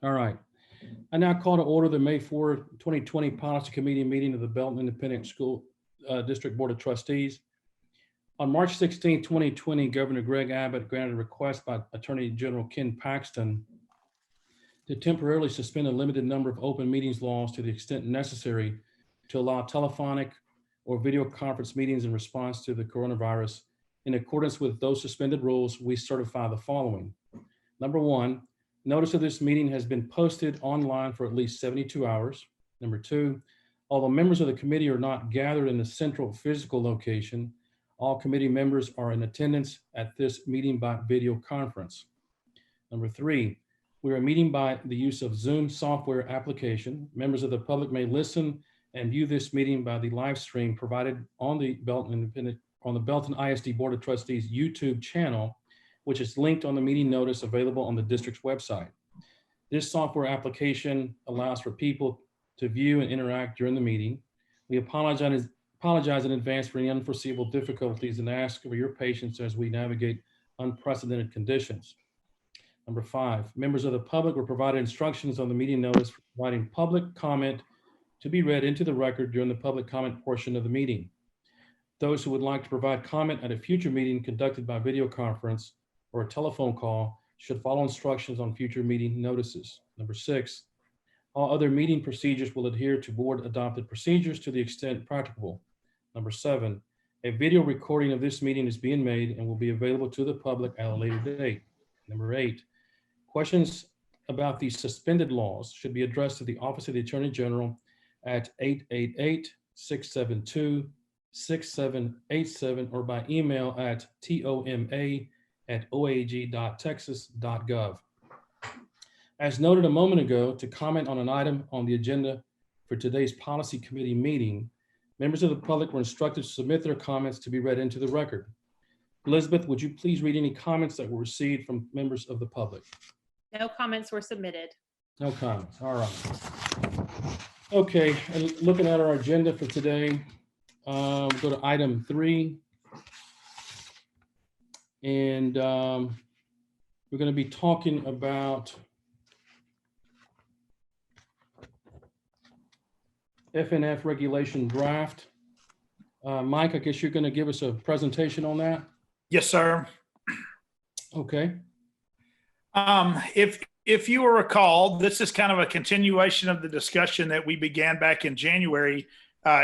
All right. I now call to order the May 4, 2020 Policy Committee meeting of the Belton Independent School District Board of Trustees. On March 16, 2020, Governor Greg Abbott granted a request by Attorney General Ken Paxton to temporarily suspend a limited number of open meetings laws to the extent necessary to allow telephonic or video conference meetings in response to the coronavirus. In accordance with those suspended rules, we certify the following. Number one, notice of this meeting has been posted online for at least 72 hours. Number two, although members of the committee are not gathered in the central physical location, all committee members are in attendance at this meeting by video conference. Number three, we are meeting by the use of Zoom software application. Members of the public may listen and view this meeting by the live stream provided on the Belton ISD Board of Trustees YouTube channel, which is linked on the meeting notice available on the district's website. This software application allows for people to view and interact during the meeting. We apologize in advance for any unforeseeable difficulties and ask for your patience as we navigate unprecedented conditions. Number five, members of the public were provided instructions on the meeting notice for providing public comment to be read into the record during the public comment portion of the meeting. Those who would like to provide comment at a future meeting conducted by video conference or a telephone call should follow instructions on future meeting notices. Number six, all other meeting procedures will adhere to board adopted procedures to the extent practicable. Number seven, a video recording of this meeting is being made and will be available to the public at a later date. Number eight, questions about the suspended laws should be addressed to the Office of the Attorney General at 888-672-6787 or by email at toma@oag.texas.gov. As noted a moment ago, to comment on an item on the agenda for today's Policy Committee meeting, members of the public were instructed to submit their comments to be read into the record. Elizabeth, would you please read any comments that were received from members of the public? No comments were submitted. No comments. All right. Okay, and looking at our agenda for today, we'll go to item 3. And we're going to be talking about FNF regulation draft. Mike, I guess you're going to give us a presentation on that? Yes, sir. Okay. If you will recall, this is kind of a continuation of the discussion that we began back in January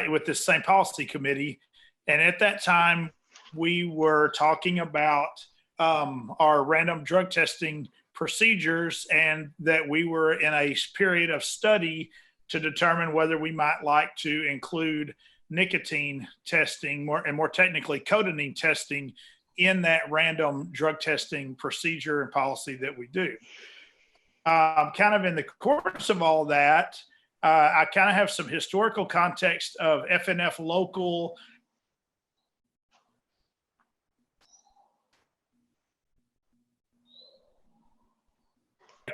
with this same policy committee. And at that time, we were talking about our random drug testing procedures and that we were in a period of study to determine whether we might like to include nicotine testing, more technically cotinine testing, in that random drug testing procedure and policy that we do. Kind of in the course of all that, I kind of have some historical context of FNF local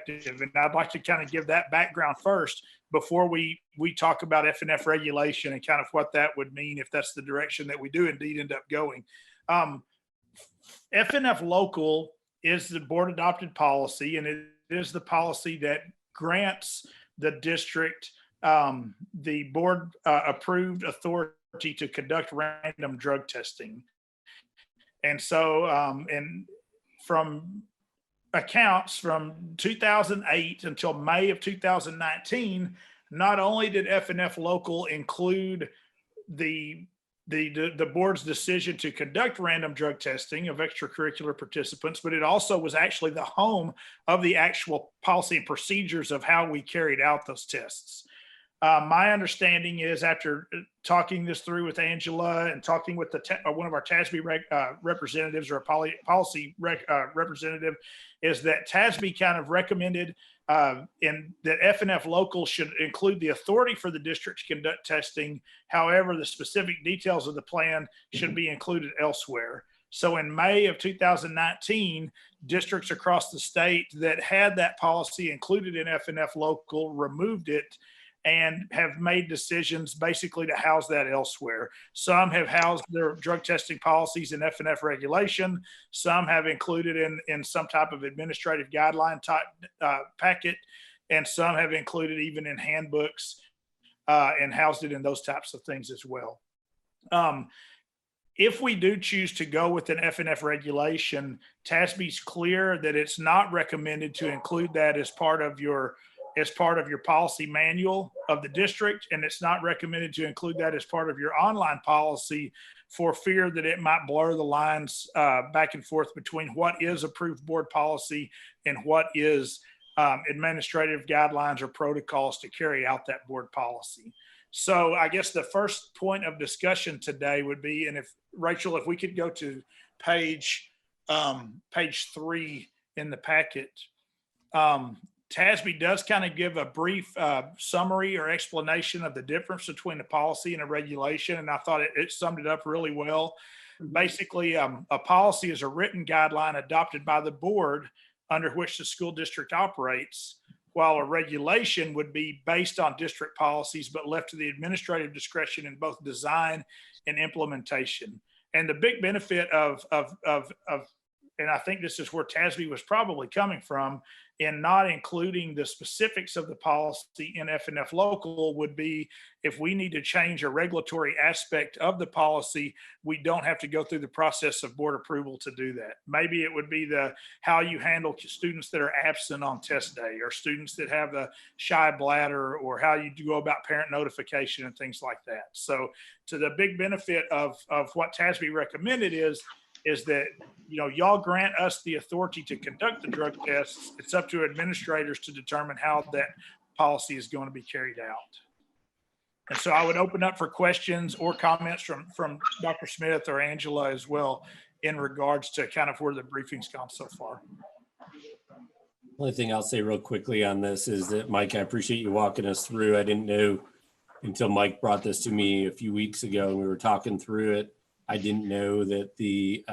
and I'd like to kind of give that background first before we talk about FNF regulation and kind of what that would mean if that's the direction that we do indeed end up going. FNF local is the board adopted policy, and it is the policy that grants the district the board approved authority to conduct random drug testing. And so, and from accounts from 2008 until May of 2019, not only did FNF local include the board's decision to conduct random drug testing of extracurricular participants, but it also was actually the home of the actual policy and procedures of how we carried out those tests. My understanding is, after talking this through with Angela and talking with one of our TASB representatives, or a policy representative, is that TASB kind of recommended that FNF local should include the authority for the district to conduct testing. However, the specific details of the plan should be included elsewhere. So in May of 2019, districts across the state that had that policy included in FNF local removed it and have made decisions basically to house that elsewhere. Some have housed their drug testing policies in FNF regulation. Some have included in some type of administrative guideline type packet. and some have included even in handbooks and housed it in those types of things as well. If we do choose to go with an FNF regulation, TASB's clear that it's not recommended to include that as part of your policy manual of the district, and it's not recommended to include that as part of your online policy for fear that it might blur the lines back and forth between what is approved board policy and what is administrative guidelines or protocols to carry out that board policy. So I guess the first point of discussion today would be, and if Rachel, if we could go to page 3 in the packet. TASB does kind of give a brief summary or explanation of the difference between a policy and a regulation, and I thought it summed it up really well. Basically, a policy is a written guideline adopted by the board under which the school district operates, while a regulation would be based on district policies but left to the administrative discretion in both design and implementation. And the big benefit of and I think this is where TASB was probably coming from, in not including the specifics of the policy in FNF local would be, if we need to change a regulatory aspect of the policy, we don't have to go through the process of board approval to do that. Maybe it would be how you handle students that are absent on test day, or students that have a shy bladder, or how you go about parent notification and things like that. So to the big benefit of what TASB recommended is that, y'all grant us the authority to conduct the drug tests. It's up to administrators to determine how that policy is going to be carried out. And so I would open up for questions or comments from Dr. Smith or Angela as well in regards to kind of where the briefing's gone so far. Only thing I'll say real quickly on this is that, Mike, I appreciate you walking us through. I didn't know until Mike brought this to me a few weeks ago and we were talking through it. I didn't know that the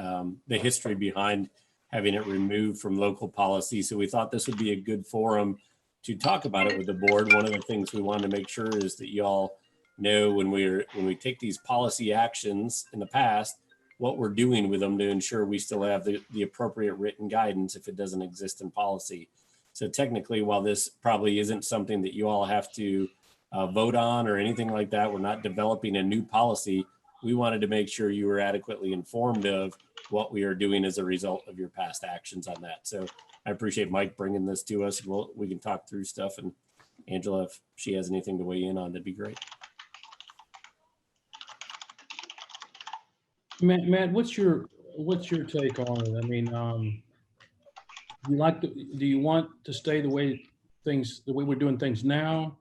history behind having it removed from local policy. So we thought this would be a good forum to talk about it with the board. One of the things we wanted to make sure is that y'all know when we take these policy actions in the past, what we're doing with them to ensure we still have the appropriate written guidance if it doesn't exist in policy. So technically, while this probably isn't something that you all have to vote on or anything like that, we're not developing a new policy. We wanted to make sure you were adequately informed of what we are doing as a result of your past actions on that. So I appreciate Mike bringing this to us. We can talk through stuff, and Angela, if she has anything to weigh in on, that'd be great. Matt, what's your take on it? I mean, do you want to stay the way we're doing things now?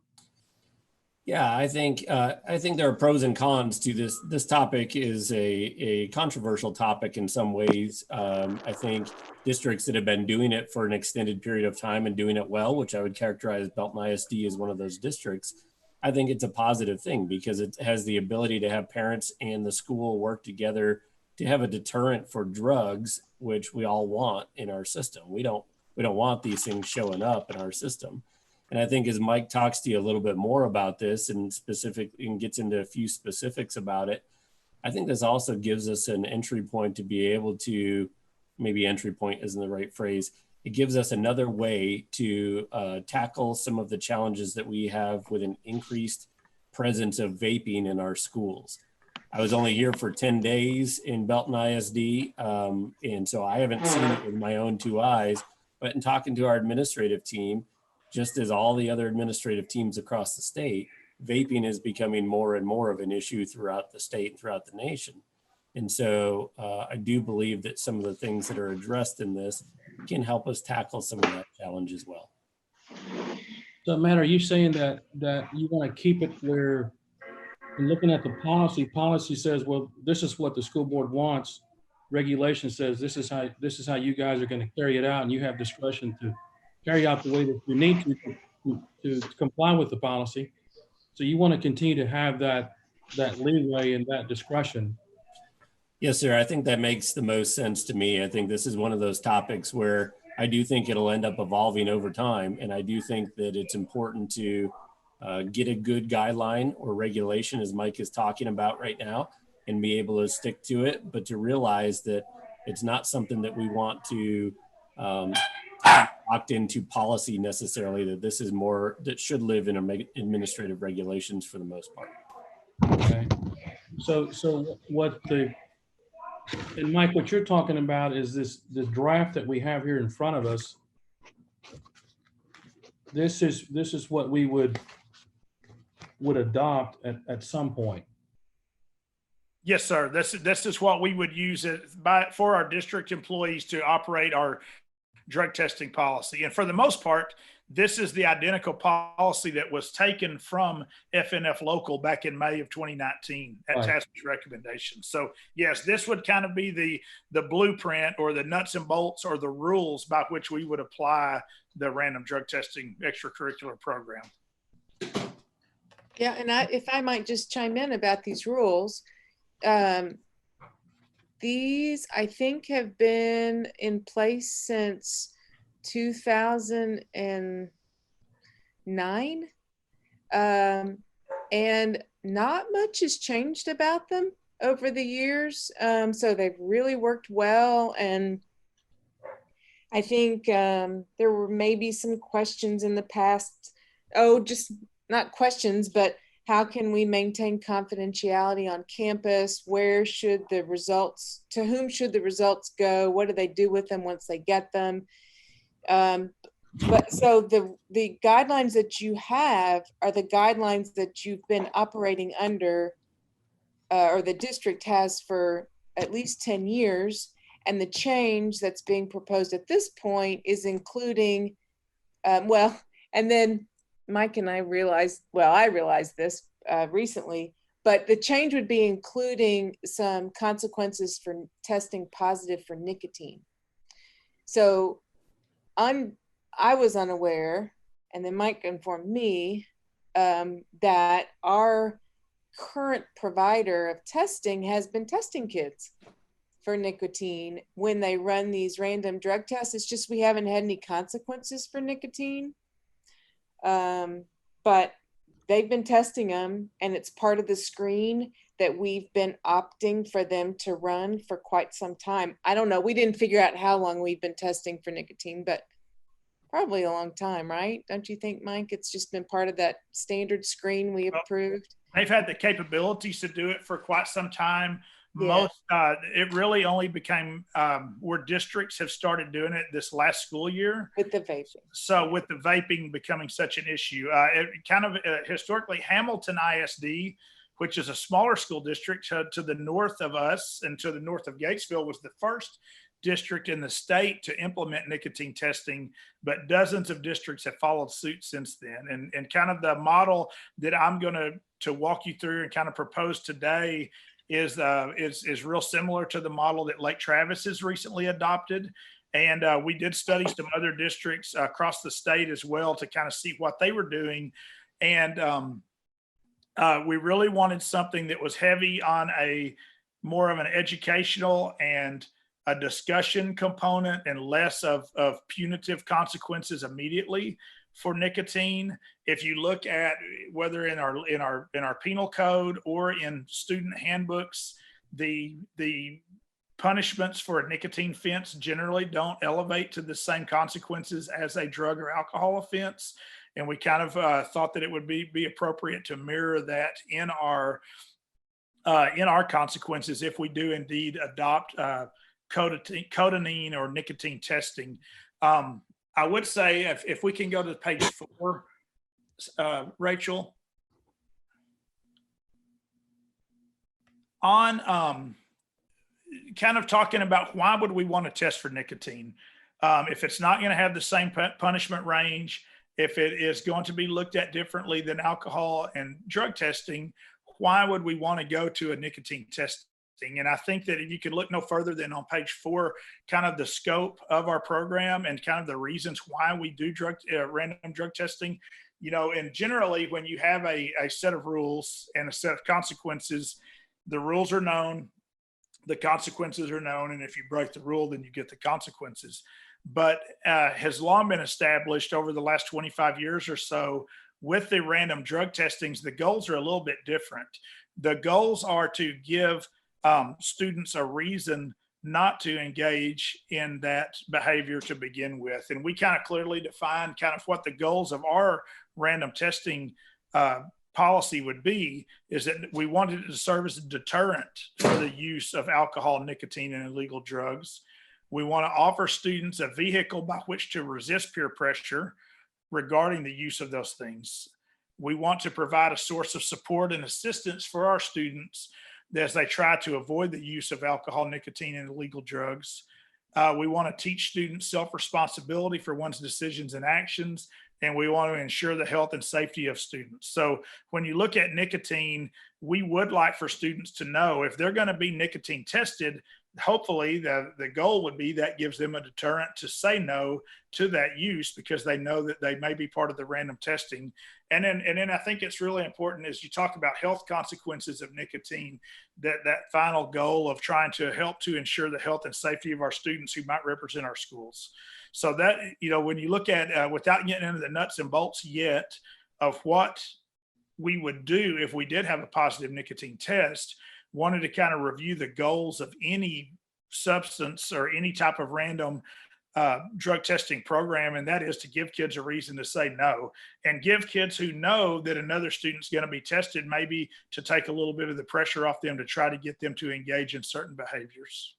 Yeah, I think there are pros and cons to this. This topic is a controversial topic in some ways. I think districts that have been doing it for an extended period of time and doing it well, which I would characterize Belton ISD as one of those districts, I think it's a positive thing because it has the ability to have parents and the school work together to have a deterrent for drugs, which we all want in our system. We don't want these things showing up in our system. And I think as Mike talks to you a little bit more about this and gets into a few specifics about it, I think this also gives us an entry point to be able to, maybe entry point isn't the right phrase, it gives us another way to tackle some of the challenges that we have with an increased presence of vaping in our schools. I was only here for 10 days in Belton ISD, and so I haven't seen it with my own two eyes, but in talking to our administrative team, just as all the other administrative teams across the state, vaping is becoming more and more of an issue throughout the state and throughout the nation. And so I do believe that some of the things that are addressed in this can help us tackle some of that challenge as well. So Matt, are you saying that you want to keep it where, in looking at the policy says, well, this is what the school board wants. Regulation says this is how you guys are going to carry it out, and you have discretion to carry out the way that you need to comply with the policy. So you want to continue to have that leeway and that discretion. Yes, sir. I think that makes the most sense to me. I think this is one of those topics where I do think it'll end up evolving over time. And I do think that it's important to get a good guideline or regulation, as Mike is talking about right now, and be able to stick to it, but to realize that it's not something that we want to locked into policy necessarily, that this is more that should live in administrative regulations for the most part. Okay. So what and Mike, what you're talking about is the draft that we have here in front of us. This is what we would adopt at some point. Yes, sir. This is what we would use for our district employees to operate our drug testing policy. And for the most part, this is the identical policy that was taken from FNF Local back in May of 2019 at Right. task force recommendations. So yes, this would kind of be the blueprint or the nuts and bolts or the rules by which we would apply the random drug testing extracurricular program. Yeah, and if I might just chime in about these rules, these I think have been in place since 2009, and not much has changed about them over the years. So they've really worked well, and I think there were maybe some questions in the past. Oh, just not questions, but how can we maintain confidentiality on campus? Where should the results, to whom should the results go? What do they do with them once they get them? But so the guidelines that you have are the guidelines that you've been operating under, or the district has for at least 10 years. And the change that's being proposed at this point is including, and then Mike and I realized this recently, but the change would be including some consequences for testing positive for nicotine. So I was unaware, and then Mike informed me that our current provider of testing has been testing kids for nicotine when they run these random drug tests. It's just we haven't had any consequences for nicotine. But they've been testing them, and it's part of the screen that we've been opting for them to run for quite some time. I don't know. We didn't figure out how long we've been testing for nicotine, but probably a long time, right? Don't you think, Mike? It's just been part of that standard screen we approved. They've had the capabilities to do it for quite some time. Yeah. It really only became where districts have started doing it this last school year. With the vaping. So with the vaping becoming such an issue, historically Hamilton ISD, which is a smaller school district to the north of us and to the north of Gatesville, was the first district in the state to implement nicotine testing, but dozens of districts have followed suit since then. And kind of the model that I'm going to walk you through and kind of propose today is real similar to the model that Lake Travis has recently adopted. And we did study some other districts across the state as well to kind of see what they were doing. And we really wanted something that was heavy on more of an educational and a discussion component and less of punitive consequences immediately for nicotine. If you look at whether in our penal code or in student handbooks, the punishments for a nicotine offense generally don't elevate to the same consequences as a drug or alcohol offense. And we kind of thought that it would be appropriate to mirror that in our consequences if we do indeed adopt cotinine or nicotine testing. I would say if we can go to page 4, Rachel, on kind of talking about why would we want to test for nicotine? If it's not going to have the same punishment range, if it is going to be looked at differently than alcohol and drug testing, why would we want to go to a nicotine testing? And I think that if you could look no further than on page 4, kind of the scope of our program and kind of the reasons why we do random drug testing, and generally when you have a set of rules and a set of consequences, the rules are known, the consequences are known, and if you break the rule, then you get the consequences. But has long been established over the last 25 years or so with the random drug testings, the goals are a little bit different. The goals are to give students a reason not to engage in that behavior to begin with. And we kind of clearly define kind of what the goals of our random testing policy would be, is that we wanted it to serve as a deterrent for the use of alcohol, nicotine, and illegal drugs. We want to offer students a vehicle by which to resist peer pressure regarding the use of those things. We want to provide a source of support and assistance for our students as they try to avoid the use of alcohol, nicotine, and illegal drugs. We want to teach students self-responsibility for one's decisions and actions, and we want to ensure the health and safety of students. So when you look at nicotine, we would like for students to know if they're going to be nicotine tested, hopefully the goal would be that gives them a deterrent to say no to that use, because they know that they may be part of the random testing. And then I think it's really important, as you talk about health consequences of nicotine, that final goal of trying to help to ensure the health and safety of our students who might represent our schools. So that, when you look at, without getting into the nuts and bolts yet of what we would do if we did have a positive nicotine test, wanted to kind of review the goals of any substance or any type of random drug testing program, and that is to give kids a reason to say no, and give kids who know that another student's going to be tested, maybe to take a little bit of the pressure off them to try to get them to engage in certain behaviors.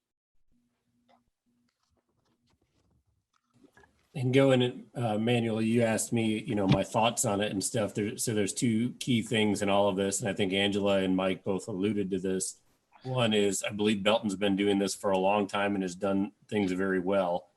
And going, Manuel, you asked me, my thoughts on it and stuff. So there's two key things in all of this. And I think Angela and Mike both alluded to this. One is, I believe Belton's been doing this for a long time and has done things very well.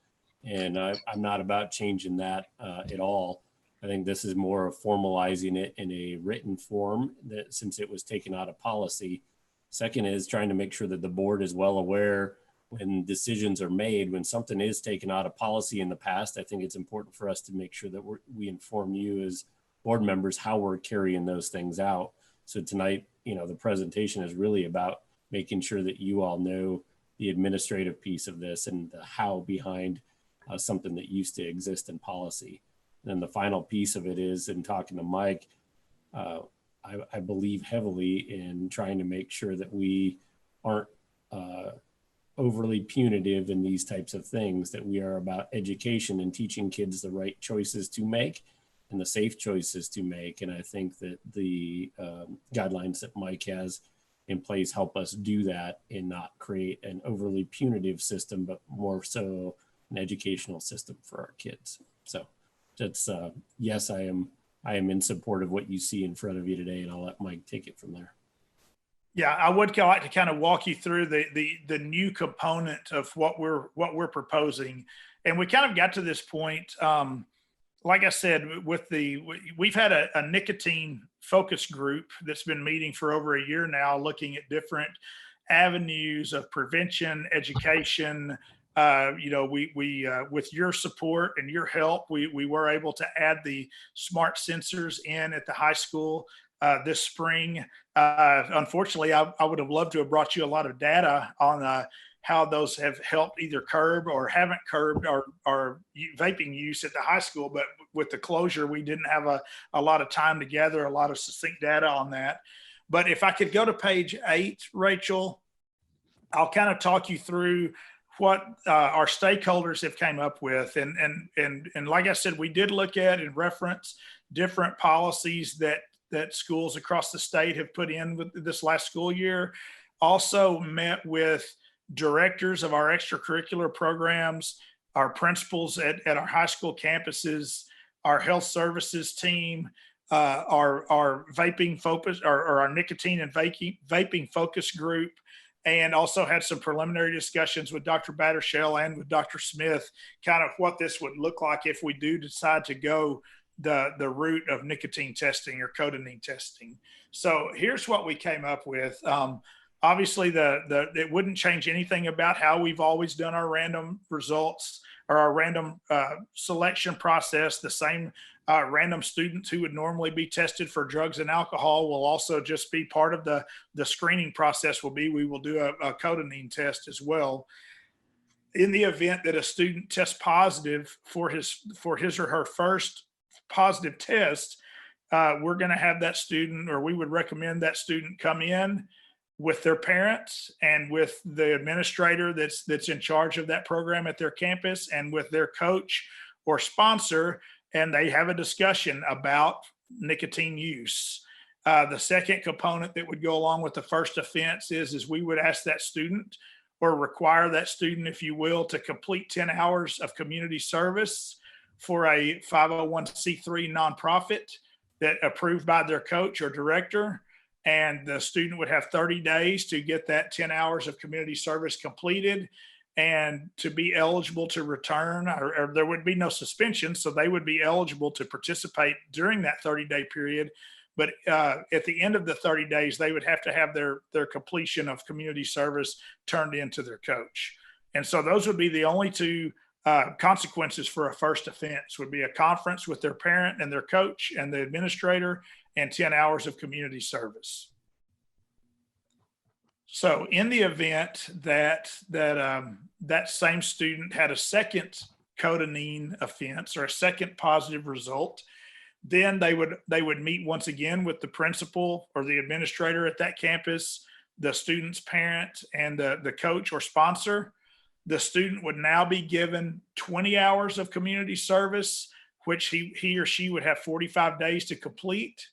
And I'm not about changing that at all. I think this is more of formalizing it in a written form, that since it was taken out of policy. Second is trying to make sure that the board is well aware when decisions are made, when something is taken out of policy in the past. I think it's important for us to make sure that we inform you as board members how we're carrying those things out. So tonight, the presentation is really about making sure that you all know the administrative piece of this and the how behind something that used to exist in policy. And then the final piece of it is, in talking to Mike, I believe heavily in trying to make sure that we aren't overly punitive in these types of things, that we are about education and teaching kids the right choices to make and the safe choices to make. And I think that the guidelines that Mike has in place help us do that and not create an overly punitive system, but more so an educational system for our kids. So that's, yes, I am in support of what you see in front of you today, and I'll let Mike take it from there. Yeah, I would like to kind of walk you through the new component of what we're proposing. And we kind of got to this point, like I said, we've had a nicotine focus group that's been meeting for over a year now, looking at different avenues of prevention, education. With your support and your help, we were able to add the smart sensors in at the high school this spring. Unfortunately, I would have loved to have brought you a lot of data on how those have helped either curb or haven't curbed our vaping use at the high school. But with the closure, we didn't have a lot of time to gather a lot of succinct data on that. But if I could go to page 8, Rachel, I'll kind of talk you through what our stakeholders have came up with. And like I said, we did look at and reference different policies that schools across the state have put in with this last school year. Also met with directors of our extracurricular programs, our principals at our high school campuses, our health services team, our vaping focus, or our nicotine and vaping focus group, and also had some preliminary discussions with Dr. Battershell and with Dr. Smith, kind of what this would look like if we do decide to go the route of nicotine testing or cotinine testing. So here's what we came up with. Obviously, it wouldn't change anything about how we've always done our random results or our random selection process. The same random students who would normally be tested for drugs and alcohol will also just be part of the screening process. We will do a cotinine test as well. In the event that a student tests positive for his or her first positive test, we're going to have that student, or we would recommend that student come in, with their parents and with the administrator that's in charge of that program at their campus and with their coach or sponsor, and they have a discussion about nicotine use. The second component that would go along with the first offense is we would ask that student or require that student, if you will, to complete 10 hours of community service for a 501c3 nonprofit that approved by their coach or director. And the student would have 30 days to get that 10 hours of community service completed and to be eligible to return, or there would be no suspension. So they would be eligible to participate during that 30-day period. But at the end of the 30 days, they would have to have their completion of community service turned into their coach. And so those would be the only two consequences for a first offense, would be a conference with their parent and their coach and the administrator and 10 hours of community service. So in the event that that same student had a second cotinine offense or a second positive result, then they would meet once again with the principal or the administrator at that campus, the student's parent, and the coach or sponsor. The student would now be given 20 hours of community service, which he or she would have 45 days to complete.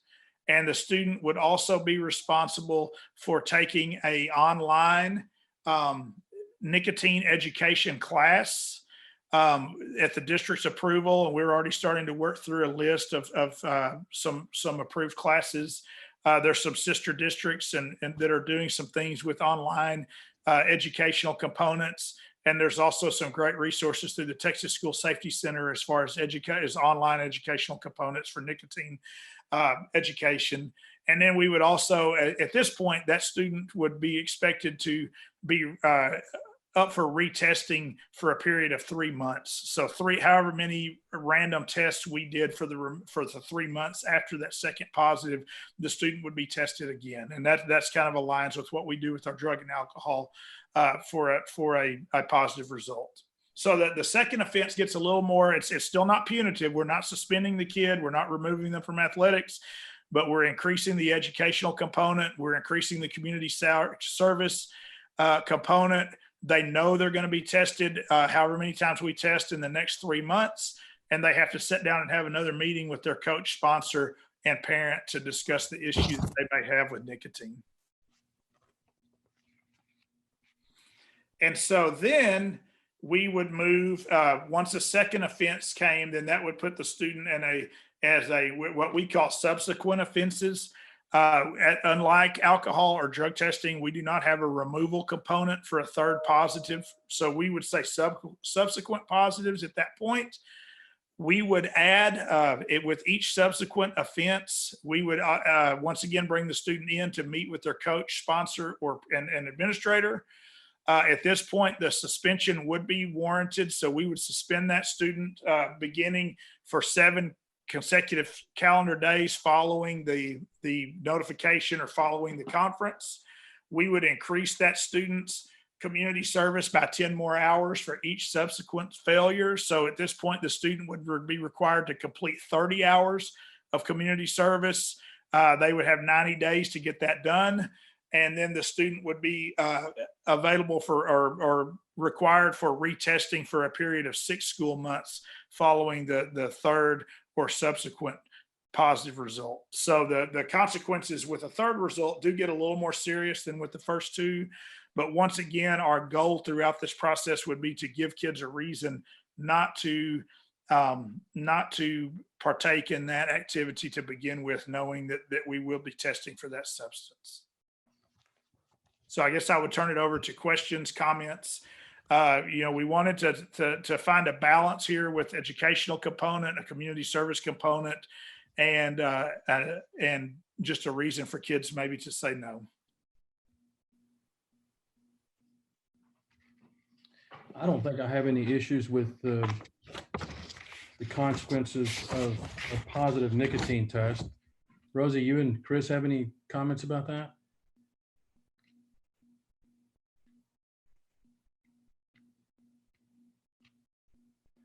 And the student would also be responsible for taking a online nicotine education class at the district's approval. And we're already starting to work through a list of some approved classes. There's some sister districts and that are doing some things with online educational components. And there's also some great resources through the Texas School Safety Center as far as online educational components for nicotine education. And then we would also, at this point, that student would be expected to be up for retesting for a period of 3 months. So however many random tests we did for the 3 months after that second positive, the student would be tested again. And that's kind of aligns with what we do with our drug and alcohol for a positive result. So that the second offense gets a little more, it's still not punitive. We're not suspending the kid. We're not removing them from athletics, but we're increasing the educational component. We're increasing the community service component. They know they're going to be tested however many times we test in the next 3 months, and they have to sit down and have another meeting with their coach, sponsor, and parent to discuss the issues that they may have with nicotine. And so then we would move, once a second offense came, then that would put the student in what we call subsequent offenses. Unlike alcohol or drug testing, we do not have a removal component for a third positive. So we would say subsequent positives at that point. We would add it with each subsequent offense. We would once again bring the student in to meet with their coach, sponsor, and administrator. At this point, the suspension would be warranted. So we would suspend that student beginning for 7 consecutive calendar days following the notification or following the conference. We would increase that student's community service by 10 more hours for each subsequent failure. So at this point, the student would be required to complete 30 hours of community service. They would have 90 days to get that done. And then the student would be available for or required for retesting for a period of 6 school months following the third or subsequent positive result. So the consequences with a third result do get a little more serious than with the first two. But once again, our goal throughout this process would be to give kids a reason not to partake in that activity to begin with, knowing that we will be testing for that substance. So I guess I would turn it over to questions, comments. We wanted to find a balance here with educational component, a community service component, and just a reason for kids maybe to say no. I don't think I have any issues with the consequences of a positive nicotine test. Rosie, you and Chris have any comments about that?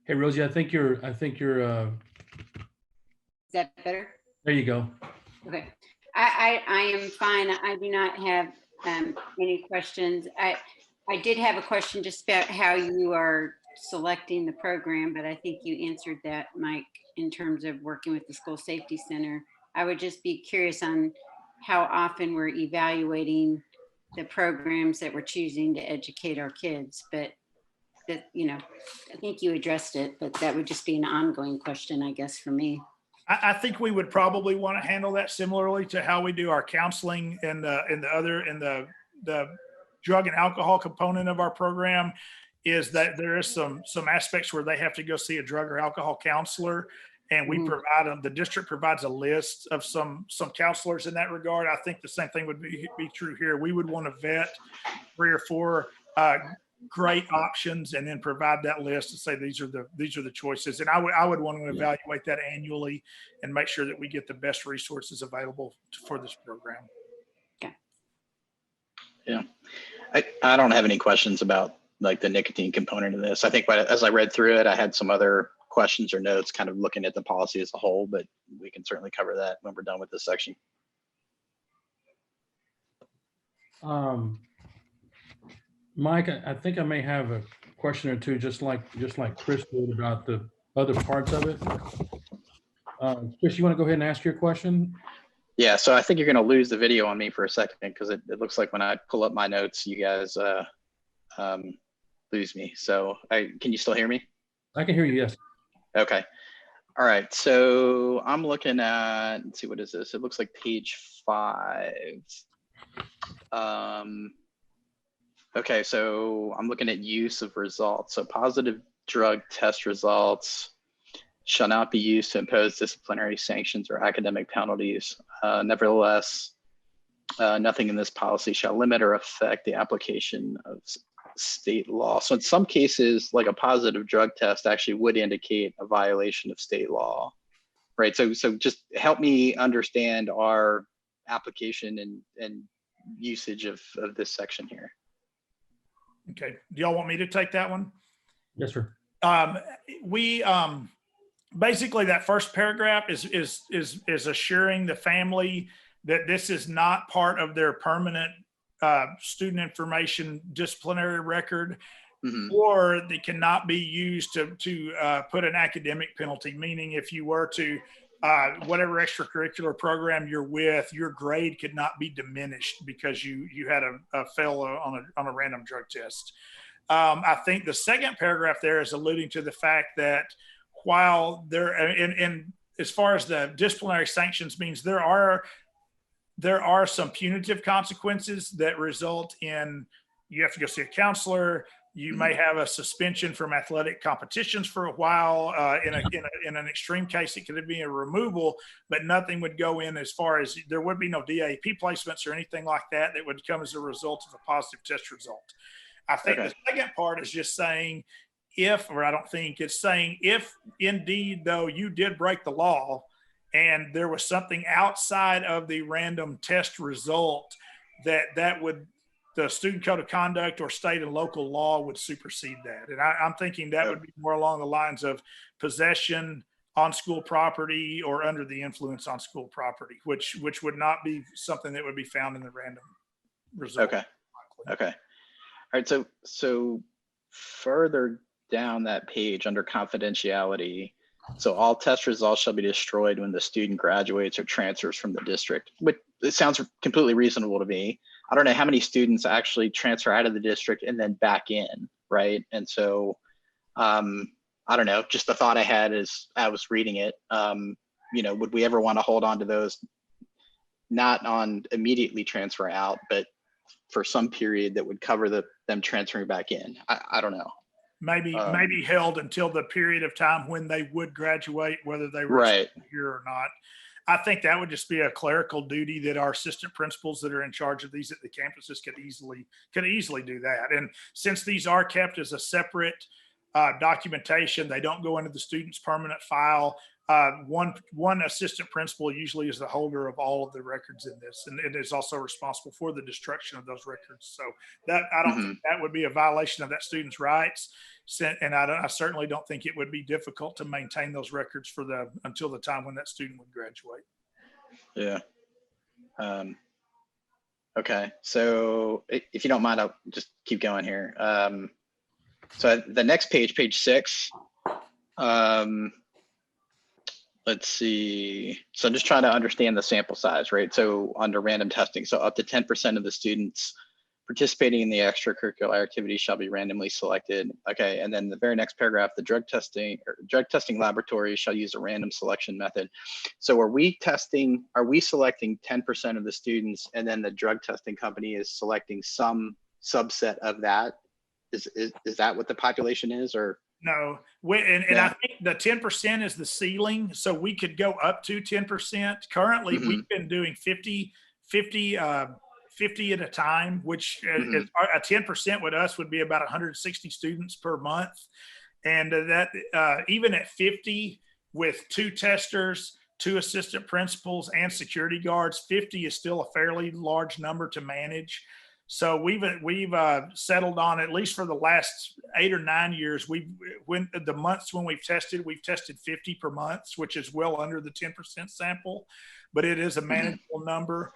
Hey, Rosie, I think you're. Is that better? There you go. Okay. I am fine. I do not have Any questions? I did have a question just about how you are selecting the program, but I think you answered that, Mike, in terms of working with the School Safety Center. I would just be curious on how often we're evaluating the programs that we're choosing to educate our kids, but that, I think you addressed it, but that would just be an ongoing question, I guess, for me. I think we would probably want to handle that similarly to how we do our counseling and the drug and alcohol component of our program, is that there is some aspects where they have to go see a drug or alcohol counselor, and we provide them. The district provides a list of some counselors in that regard. I think the same thing would be true here. We would want to vet 3 or 4 great options and then provide that list to say these are the choices. And I would want to evaluate that annually and make sure that we get the best resources available for this program. Yeah, I don't have any questions about like the nicotine component of this. I think as I read through it, I had some other questions or notes kind of looking at the policy as a whole, but we can certainly cover that when we're done with this section. Mike, I think I may have a question or two, just like Chris did about the other parts of it. Chris, you want to go ahead and ask your question? Yeah, so I think you're going to lose the video on me for a second because it looks like when I pull up my notes, you guys lose me. So can you still hear me? I can hear you, yes. Okay. All right. So I'm looking at, let's see, what is this? It looks like page 5. Okay, so I'm looking at use of results. So positive drug test results shall not be used to impose disciplinary sanctions or academic penalties. Nevertheless, nothing in this policy shall limit or affect the application of state law. So in some cases, like a positive drug test actually would indicate a violation of state law, right? So just help me understand our application and usage of this section here. Okay, do y'all want me to take that one? Yes, sir. We basically, that first paragraph is assuring the family that this is not part of their permanent student information disciplinary record, or they cannot be used to put an academic penalty. Meaning, if you were to whatever extracurricular program you're with, your grade could not be diminished because you had a fail on a random drug test. I think the second paragraph there is alluding to the fact that while there, and as far as the disciplinary sanctions means, there are some punitive consequences that result in you have to go see a counselor. You may have a suspension from athletic competitions for a while. In an extreme case, it could be a removal, but nothing would go in as far as there would be no DAP placements or anything like that would come as a result of a positive test result. I think the second part is just saying if indeed, though, you did break the law and there was something outside of the random test result that would, the student code of conduct or state and local law would supersede that. And I'm thinking that would be more along the lines of possession on school property or under the influence on school property, which would not be something that would be found in the random result. Okay. All right. So further down that page under confidentiality, so all test results shall be destroyed when the student graduates or transfers from the district, which it sounds completely reasonable to me. I don't know how many students actually transfer out of the district and then back in, right? And so, I don't know, just the thought I had as I was reading it, would we ever want to hold on to those, not on immediately transfer out, but for some period that would cover them transferring back in? I don't know. Maybe held until the period of time when they would graduate, whether they were here or not. I think that would just be a clerical duty that our assistant principals that are in charge of these at the campuses could easily do that. And since these are kept as a separate documentation, they don't go into the student's permanent file. One assistant principal usually is the holder of all of the records in this, and it is also responsible for the destruction of those records. So that I don't think that would be a violation of that student's rights. And I certainly don't think it would be difficult to maintain those records until the time when that student would graduate. Yeah. Okay, so if you don't mind, I'll just keep going here. So the next page, page 6, let's see. So I'm just trying to understand the sample size, right? So under random testing, so up to 10% of the students participating in the extracurricular activity shall be randomly selected. Okay, and then the very next paragraph, the drug testing laboratory shall use a random selection method. So are we selecting 10% of the students, and then the drug testing company is selecting some subset of that? Is that what the population is, or? No, and I think the 10% is the ceiling, so we could go up to 10%. Currently, we've been doing 50 at a time, which is a 10% with us would be about 160 students per month. And that even at 50 with 2 testers, 2 assistant principals, and security guards, 50 is still a fairly large number to manage. So we've settled on, at least for the last 8 or 9 years, the months when we've tested 50 per month, which is well under the 10% sample, but it is a manageable number.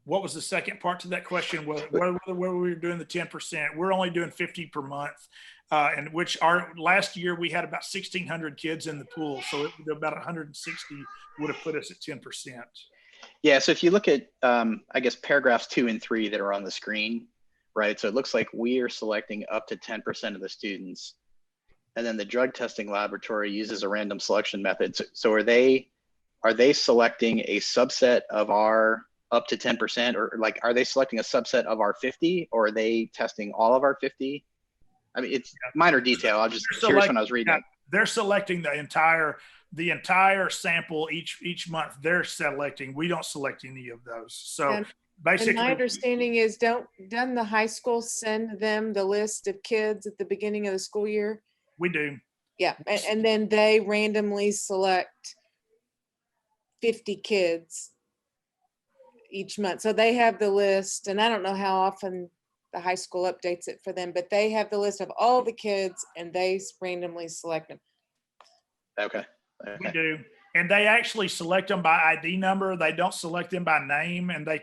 What was the second part to that question? Where we were doing the 10%, we're only doing 50 per month, and which last year we had about 1,600 kids in the pool, so about 160 would have put us at 10%. Yeah, so if you look at, I guess, paragraphs 2 and 3 that are on the screen, right? So it looks like we are selecting up to 10% of the students, and then the drug testing laboratory uses a random selection method. So are they selecting a subset of our up to 10%, or like, are they selecting a subset of our 50, or are they testing all of our 50? I mean, it's minor detail. I was just curious when I was reading it. They're selecting the entire sample each month. They're selecting. We don't select any of those. So basically, and my understanding is, doesn't the high school send them the list of kids at the beginning of the school year? We do. Yeah, and then they randomly select 50 kids each month. So they have the list, and I don't know how often the high school updates it for them, but they have the list of all the kids and they randomly select them. Okay. We do. And they actually select them by ID number. They don't select them by name, and they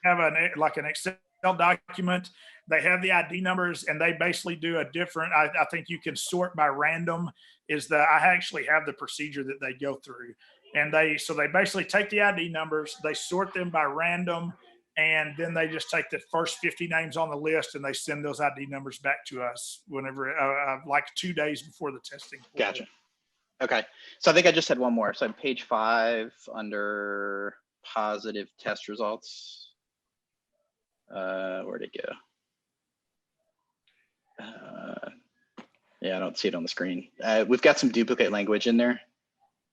have an Excel document. They have the ID numbers, and they basically do a different, I think you can sort by random I actually have the procedure that they go through. And they basically take the ID numbers, they sort them by random, and then they just take the first 50 names on the list and they send those ID numbers back to us whenever, like 2 days before the testing. Gotcha. Okay. So I think I just had one more. So on page 5 under positive test results. Where'd it go? Yeah, I don't see it on the screen. We've got some duplicate language in there.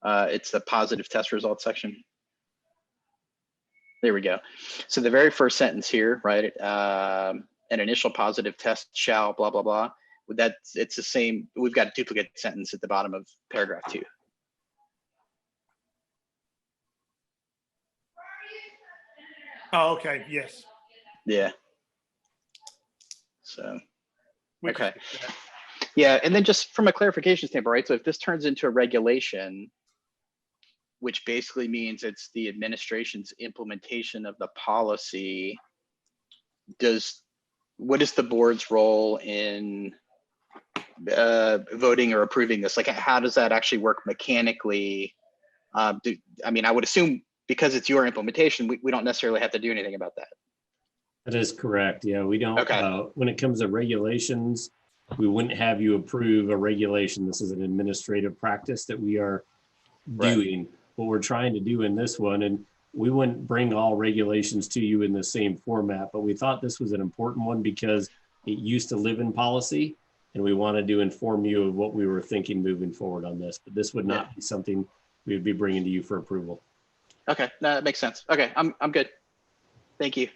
It's the positive test results section. There we go. So the very first sentence here, right? An initial positive test shall blah, blah, blah. It's the same. We've got a duplicate sentence at the bottom of paragraph 2. Oh, okay. Yes. Yeah. So, okay. Yeah. And then just from a clarification standpoint, right? So if this turns into a regulation, which basically means it's the administration's implementation of the policy, what is the board's role in voting or approving this? Like, how does that actually work mechanically? I mean, I would assume because it's your implementation, we don't necessarily have to do anything about that. That is correct. Yeah, we don't. Okay. When it comes to regulations, we wouldn't have you approve a regulation. This is an administrative practice that we are doing. What we're trying to do in this one, and we wouldn't bring all regulations to you in the same format, but we thought this was an important one because it used to live in policy, and we wanted to inform you of what we were thinking moving forward on this. But this would not be something we would be bringing to you for approval. Okay, no, that makes sense. Okay, I'm good. Thank you.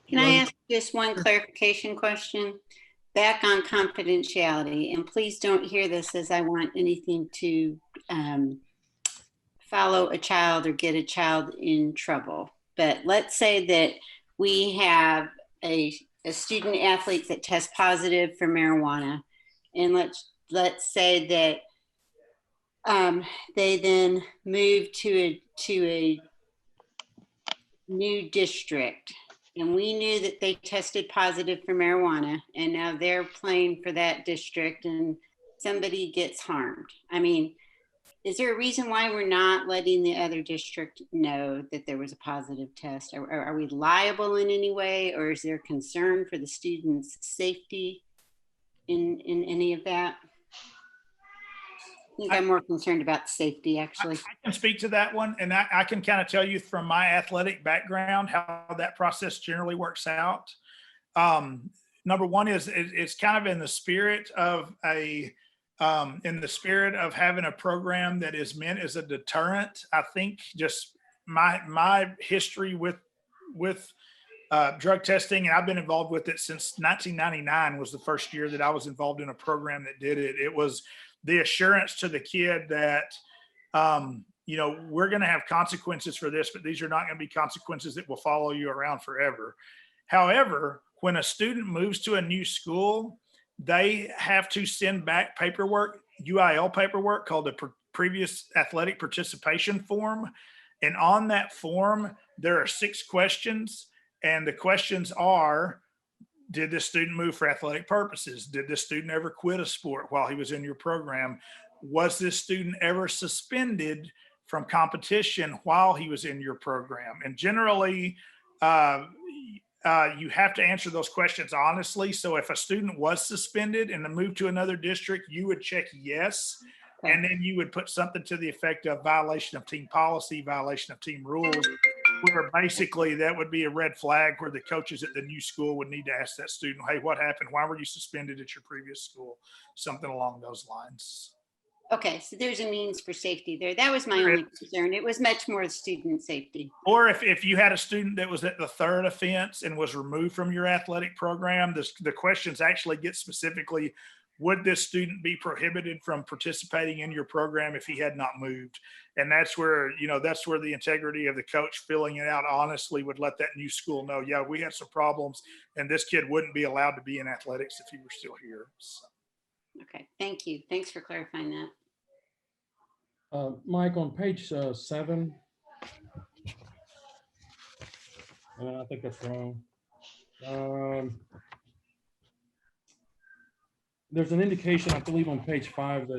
Can I ask just one clarification question? Back on confidentiality, and please don't hear this as I want anything to follow a child or get a child in trouble. But let's say that we have a student athlete that tests positive for marijuana, and let's say that they then move to a new district and we knew that they tested positive for marijuana and now they're playing for that district and somebody gets harmed, I mean, is there a reason why we're not letting the other district know that there was a positive test? Are we liable in any way, or is there concern for the students' safety in any of that? I think I'm more concerned about safety, actually. I can speak to that one, and I can kind of tell you from my athletic background how that process generally works out. Number one is it's kind of in the spirit of having a program that is meant as a deterrent. I think just my history with drug testing, and I've been involved with it since 1999 was the first year that I was involved in a program that did it. It was the assurance to the kid that, we're going to have consequences for this, but these are not going to be consequences that will follow you around forever. However, when a student moves to a new school, they have to send back paperwork, UIL paperwork called the previous athletic participation form. And on that form, there are 6 questions. And the questions are, did this student move for athletic purposes? Did this student ever quit a sport while he was in your program? Was this student ever suspended from competition while he was in your program? And generally, you have to answer those questions honestly. So if a student was suspended and then moved to another district, you would check yes. And then you would put something to the effect of violation of team policy, violation of team rules, where basically that would be a red flag where the coaches at the new school would need to ask that student, hey, what happened? Why were you suspended at your previous school? Something along those lines. Okay, so there's a means for safety there. That was my only concern. It was much more student safety. Or if you had a student that was at the 3rd offense and was removed from your athletic program, the questions actually get specifically, would this student be prohibited from participating in your program if he had not moved? And that's where the integrity of the coach filling it out honestly would let that new school know, yeah, we had some problems and this kid wouldn't be allowed to be in athletics if he were still here. So. Okay, thank you. Thanks for clarifying that. Mike, on page 7, I think that's wrong. There's an indication, I believe, on page 5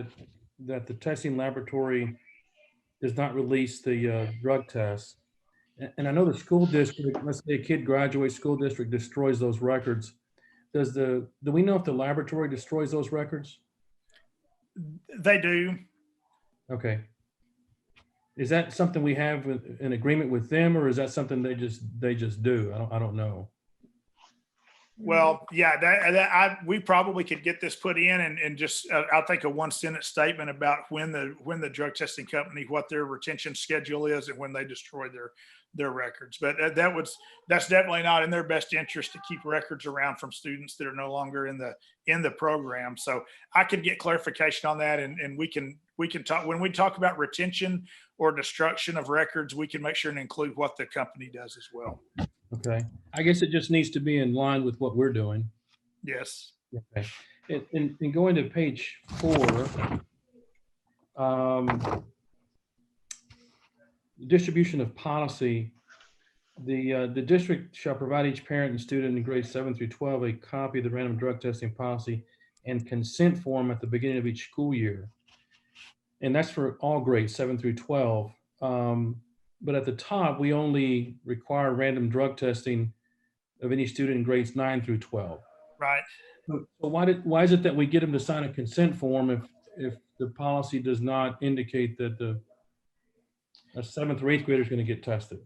that the testing laboratory does not release the drug test. And I know the school district, let's say a kid graduates, school district destroys those records. Do we know if the laboratory destroys those records? They do. Okay. Is that something we have an agreement with them, or is that something they just do? I don't know. Well, yeah, we probably could get this put in and just I'll take a 1-sentence statement about when the drug testing company, what their retention schedule is and when they destroy their records. But that's definitely not in their best interest to keep records around from students that are no longer in the program. So I could get clarification on that, and we can talk when we talk about retention or destruction of records. We can make sure and include what the company does as well. Okay. I guess it just needs to be in line with what we're doing. Yes. Okay. And going to page 4, distribution of policy. The district shall provide each parent and student in grades 7 through 12 a copy of the random drug testing policy and consent form at the beginning of each school year. And that's for all grades 7 through 12. But at the top, we only require random drug testing of any student in grades 9 through 12. Right. So why is it that we get them to sign a consent form if the policy does not indicate that a 7th or 8th grader is going to get tested?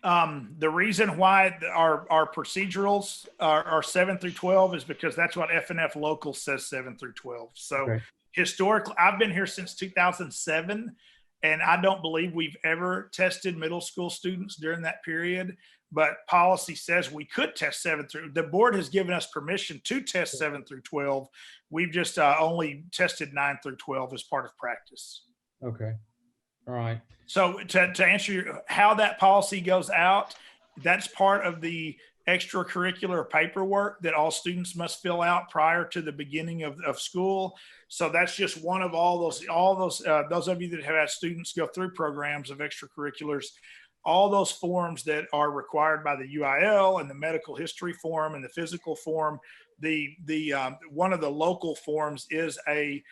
The reason why our procedurals are 7 through 12 is because that's what FNF local says 7 through 12. So okay. Historically, I've been here since 2007. And I don't believe we've ever tested middle school students during that period, but policy says we could test 7 through. The board has given us permission to test 7 through 12. We've just only tested 9 through 12 as part of practice. Okay. All right. So to answer how that policy goes out, that's part of the extracurricular paperwork that all students must fill out prior to the beginning of school. So that's just one of all those of you that have had students go through programs of extracurriculars. all those forms that are required by the UIL and the medical history form and the physical form. One of the local forms is a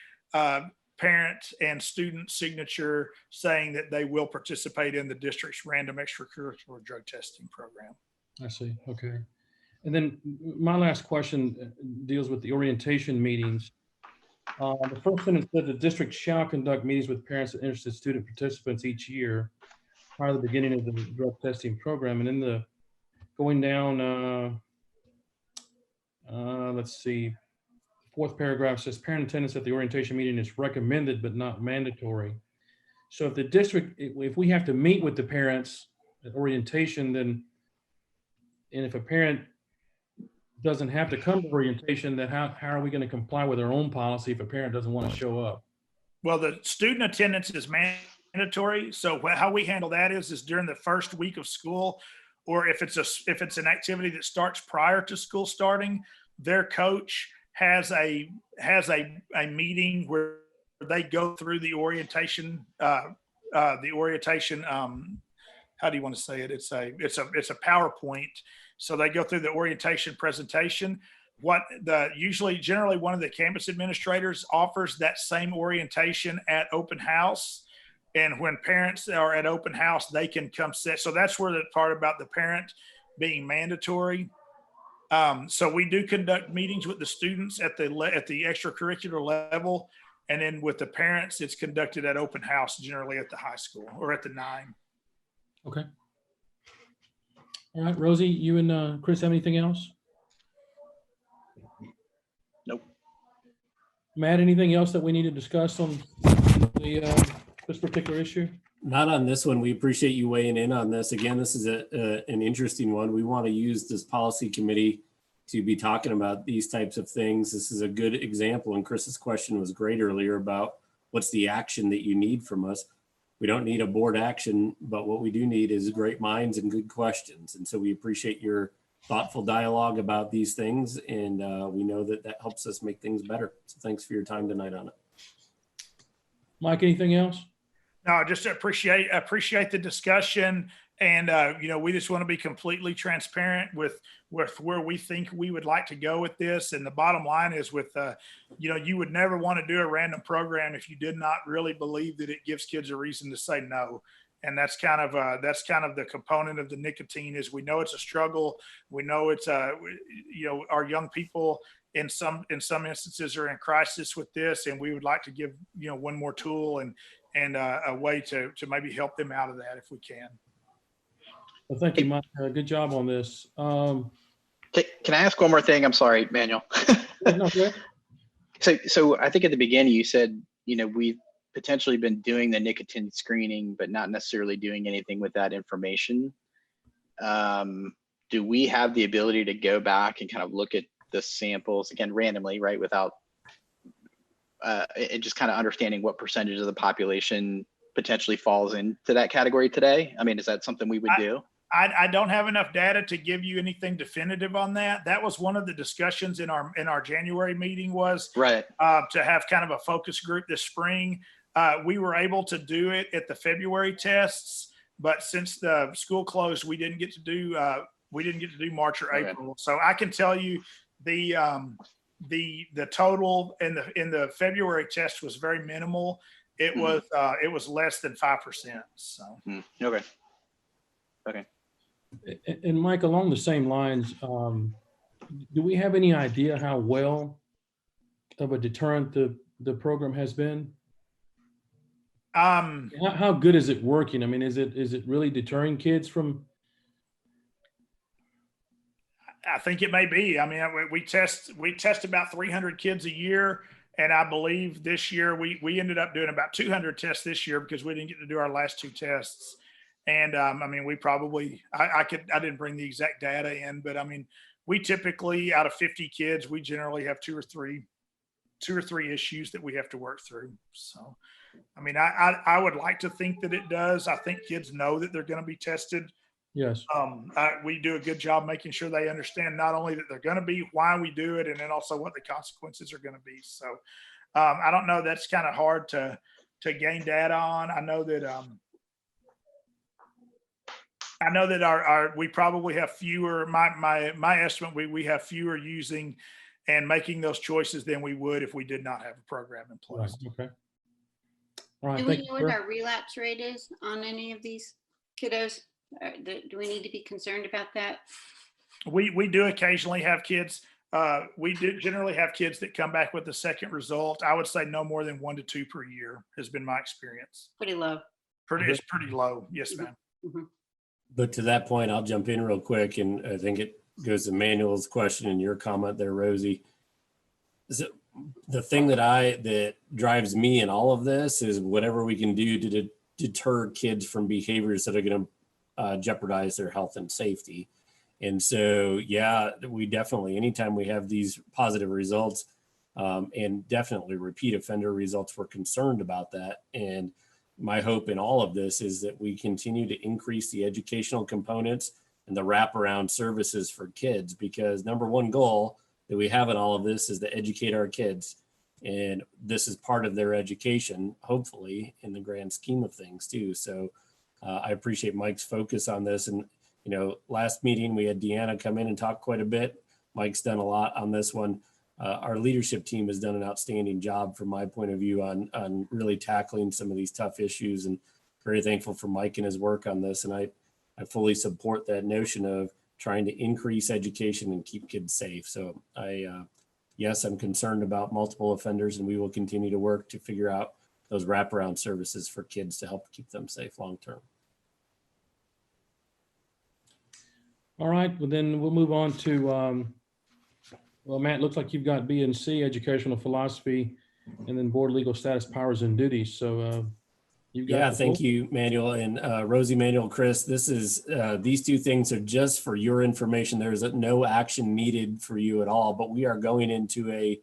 parent and student signature saying that they will participate in the district's random extracurricular drug testing program. I see. Okay. And then my last question deals with the orientation meetings. The first sentence said the district shall conduct meetings with parents and interested student participants each year prior to the beginning of the drug testing program. And in the going down, let's see, the fourth paragraph says parent attendance at the orientation meeting is recommended but not mandatory. So if the district, if we have to meet with the parents at orientation, then, and if a parent doesn't have to come to orientation, then how are we going to comply with our own policy if a parent doesn't want to show up? Well, the student attendance is mandatory. So how we handle that is during the first week of school, or if it's an activity that starts prior to school starting, their coach has a meeting where they go through the orientation. How do you want to say it? It's a PowerPoint. So they go through the orientation presentation. Generally one of the campus administrators offers that same orientation at open house. And when parents are at open house, they can come sit. So that's where the part about the parent being mandatory. So we do conduct meetings with the students at the extracurricular level. And then with the parents, it's conducted at open house, generally at the high school or at the 9. Okay. All right, Rosie, you and Chris have anything else? Nope. Matt, anything else that we need to discuss on this particular issue? Not on this one. We appreciate you weighing in on this. Again, this is an interesting one. We want to use this policy committee to be talking about these types of things. This is a good example. And Chris's question was great earlier about what's the action that you need from us. We don't need a board action, but what we do need is great minds and good questions. And so we appreciate your thoughtful dialogue about these things. And we know that that helps us make things better. So thanks for your time tonight on it. Mike, anything else? No, I just appreciate the discussion. And, we just want to be completely transparent with where we think we would like to go with this. And the bottom line is you would never want to do a random program if you did not really believe that it gives kids a reason to say no. And that's kind of the component of the nicotine is we know it's a struggle. We know it's our young people in some instances are in crisis with this. And we would like to give, one more tool and a way to maybe help them out of that if we can. Well, thank you, Mike. Good job on this. Can I ask one more thing? I'm sorry, Manuel. No, go ahead. So I think at the beginning you said, we've potentially been doing the nicotine screening, but not necessarily doing anything with that information. Do we have the ability to go back and kind of look at the samples again randomly, right? Without and just kind of understanding what percentage of the population potentially falls into that category today? I mean, is that something we would do? I don't have enough data to give you anything definitive on that. That was one of the discussions in our January meeting was right to have kind of a focus group this spring. We were able to do it at the February tests, but since the school closed, we didn't get to do March or April. So I can tell you the total in the February test was very minimal. It was less than 5%. So okay. And Mike, along the same lines, do we have any idea how well of a deterrent the program has been? How good is it working? I mean, is it really deterring kids from? I think it may be. I mean, we test about 300 kids a year. And I believe this year we ended up doing about 200 tests this year because we didn't get to do our last 2 tests. And I mean, we probably, I didn't bring the exact data in, but I mean, we typically out of 50 kids, we generally have two or three issues that we have to work through. So, I mean, I would like to think that it does. I think kids know that they're going to be tested. Yes. We do a good job making sure they understand not only that they're going to be, why we do it, and then also what the consequences are going to be. So I don't know. That's kind of hard to gain data on. I know that I know that we probably have fewer, my estimate, we have fewer using and making those choices than we would if we did not have a program in Right, place. okay. All right, Do thank we you, know what sir. our relapse rate is on any of these kiddos? Do we need to be concerned about that? We do occasionally have kids. We do generally have kids that come back with a second result. I would say no more than 1 to 2 per year has been my experience. Pretty low. It's pretty low. Yes, Mhm. ma'am. But to that point, I'll jump in real quick, and I think it goes to Manuel's question and your comment there, Rosie. So the thing that drives me in all of this is whatever we can do to deter kids from behaviors that are going to jeopardize their health and safety. And so, yeah, we definitely, anytime we have these positive results, and definitely repeat offender results, we're concerned about that. And my hope in all of this is that we continue to increase the educational components and the wraparound services for kids, because number one goal that we have in all of this is to educate our kids. And this is part of their education, hopefully, in the grand scheme of things too. So I appreciate Mike's focus on this. And, you know, last meeting we had Deanna come in and talk quite a bit. Mike's done a lot on this one. Our leadership team has done an outstanding job from my point of view on really tackling some of these tough issues, and very thankful for Mike and his work on this. And I fully support that notion of trying to increase education and keep kids safe. So yes, I'm concerned about multiple offenders, and we will continue to work to figure out those wraparound services for kids to help keep them safe long-term. All right, well then we'll move on to, well, Matt, looks like you've got B and C, educational philosophy, and then board legal status, powers and duties. So you've got. Yeah, thank you, Manuel and Rosie, Manuel, Chris. This is these two things are just for your information. There is no action needed for you at all, but we are going into a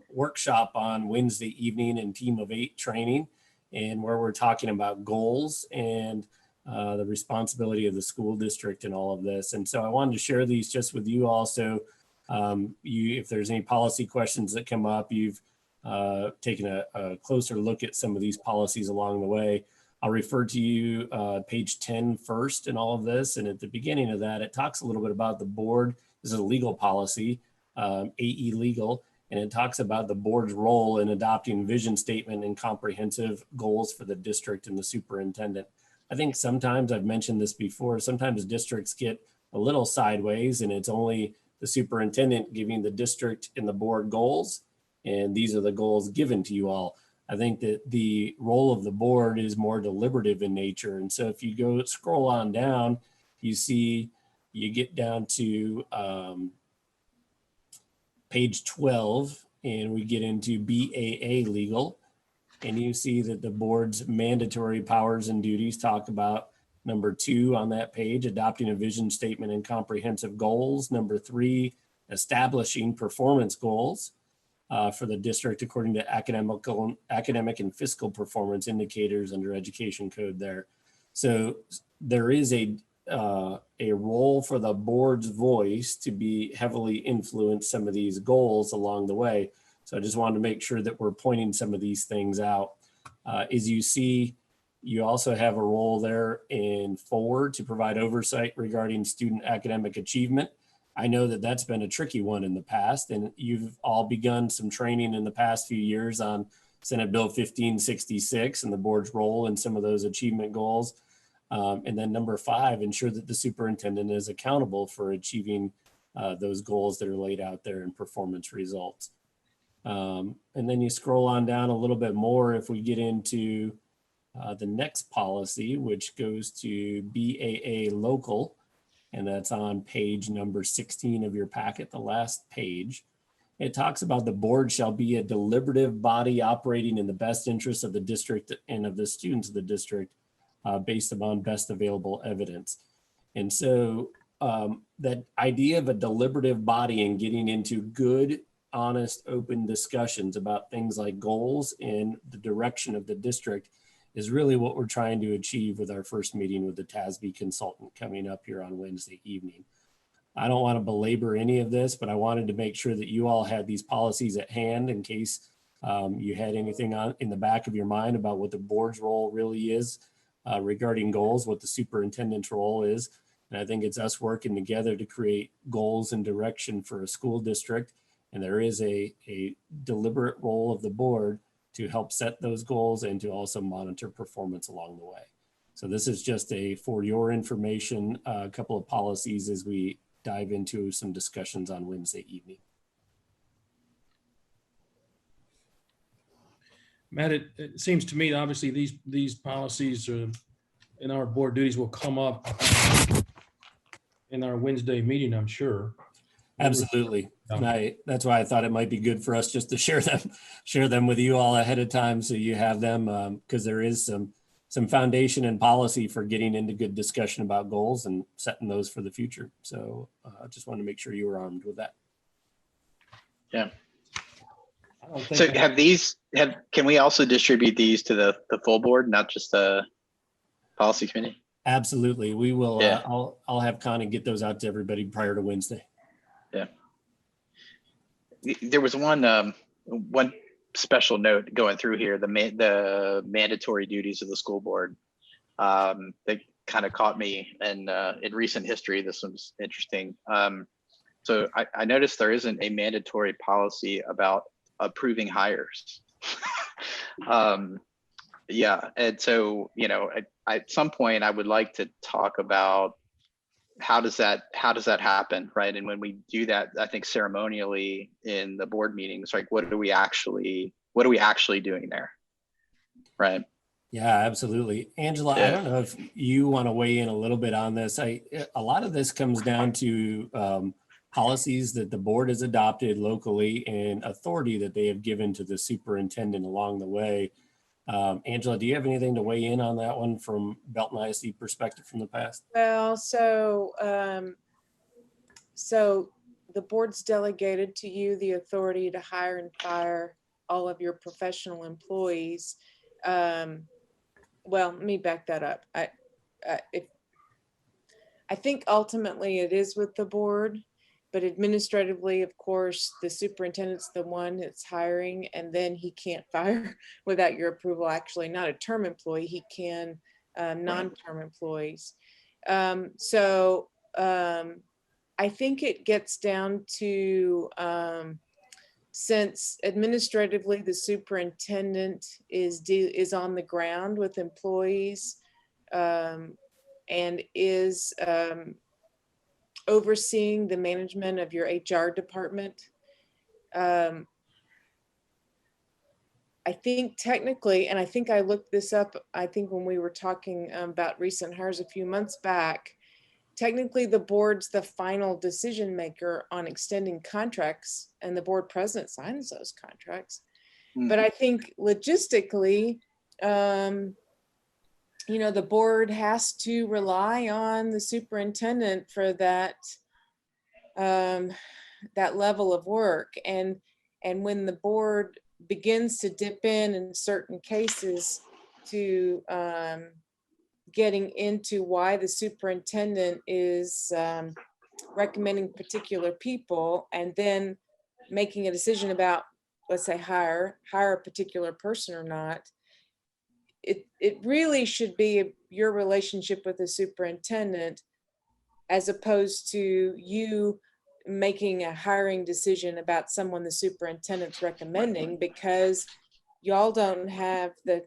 workshop on Wednesday evening in Team of 8 training, and where we're talking about goals and the responsibility of the school district and all of this. And so I wanted to share these just with you also. If there's any policy questions that come up, you've taken a closer look at some of these policies along the way. I'll refer to you page 10 first in all of this. And at the beginning of that, it talks a little bit about the board. This is a legal policy, AE legal, and it talks about the board's role in adopting vision statement and comprehensive goals for the district and the superintendent. I think sometimes, I've mentioned this before, sometimes districts get a little sideways and it's only the superintendent giving the district and the board goals, and these are the goals given to you all. I think that the role of the board is more deliberative in nature. And so if you go scroll on down, you see, you get down to page 12, and we get into BAA legal. And you see that the board's mandatory powers and duties talk about number 2 on that page, adopting a vision statement and comprehensive goals. Number 3, establishing performance goals for the district according to academic and fiscal performance indicators under education code there. So there is a role for the board's voice to be heavily influence some of these goals along the way. So I just wanted to make sure that we're pointing some of these things out. As you see, you also have a role there in forward to provide oversight regarding student academic achievement. I know that that's been a tricky one in the past, and you've all begun some training in the past few years on Senate Bill 1566 and the board's role in some of those achievement goals. And then number 5, ensure that the superintendent is accountable for achieving those goals that are laid out there in performance results. And then you scroll on down a little bit more if we get into the next policy, which goes to BAA local, and that's on page number 16 of your packet, the last page. It talks about the board shall be a deliberative body operating in the best interest of the district and of the students of the district based upon best available evidence. And so that idea of a deliberative body and getting into good, honest, open discussions about things like goals and the direction of the district is really what we're trying to achieve with our first meeting with the TASB consultant coming up here on Wednesday evening. I don't want to belabor any of this, but I wanted to make sure that you all had these policies at hand in case you had anything on in the back of your mind about what the board's role really is regarding goals, what the superintendent's role is. And I think it's us working together to create goals and direction for a school district. And there is a deliberate role of the board to help set those goals and to also monitor performance along the way. So this is just for your information, a couple of policies as we dive into some discussions on Wednesday evening. Matt, it seems to me, obviously, these policies in our board duties will come up in our Wednesday meeting, I'm sure. Absolutely. And that's why I thought it might be good for us just to share them with you all ahead of time so you have them, because there is some foundation and policy for getting into good discussion about goals and setting those for the future. So I just wanted to make sure you were armed with that. Yeah. I don't think So can we also distribute these to the full board, not just the policy committee? Absolutely. We will. Yeah. I'll have Connie get those out to everybody prior to Wednesday. Yeah. There was one special note going through here, the mandatory duties of the school board. That kind of caught me, and in recent history, this was interesting. So I noticed there isn't a mandatory policy about approving hires. Yeah, and so at some point I would like to talk about how does that happen, right? And when we do that, I think ceremonially in the board meetings, like what are we actually doing there, right? Yeah, absolutely. Angela, I don't know if you want to weigh in a little bit on this. A lot of this comes down to policies that the board has adopted locally and authority that they have given to the superintendent along the way. Angela, do you have anything to weigh in on that one from Belton ISD perspective from the past? Well, so the board's delegated to you the authority to hire and fire all of your professional employees. Well, let me back that up. I think ultimately it is with the board, but administratively, of course, the superintendent's the one that's hiring, and then he can't fire without your approval. Actually, not a term employee, he can non-term employees. I think it gets down to, since administratively the superintendent is on the ground with employees and is overseeing the management of your HR department. I think technically, and I think I looked this up, I think when we were talking about recent hires a few months back, technically the board's the final decision maker on extending contracts, and the board president signs those contracts. But I think logistically, the board has to rely on the superintendent for that level of work. And when the board begins to dip in certain cases to getting into why the superintendent is recommending particular people and then making a decision about, let's say, hire a particular person or not, it really should be your relationship with the superintendent as opposed to you making a hiring decision about someone the superintendent's recommending, because y'all don't have the,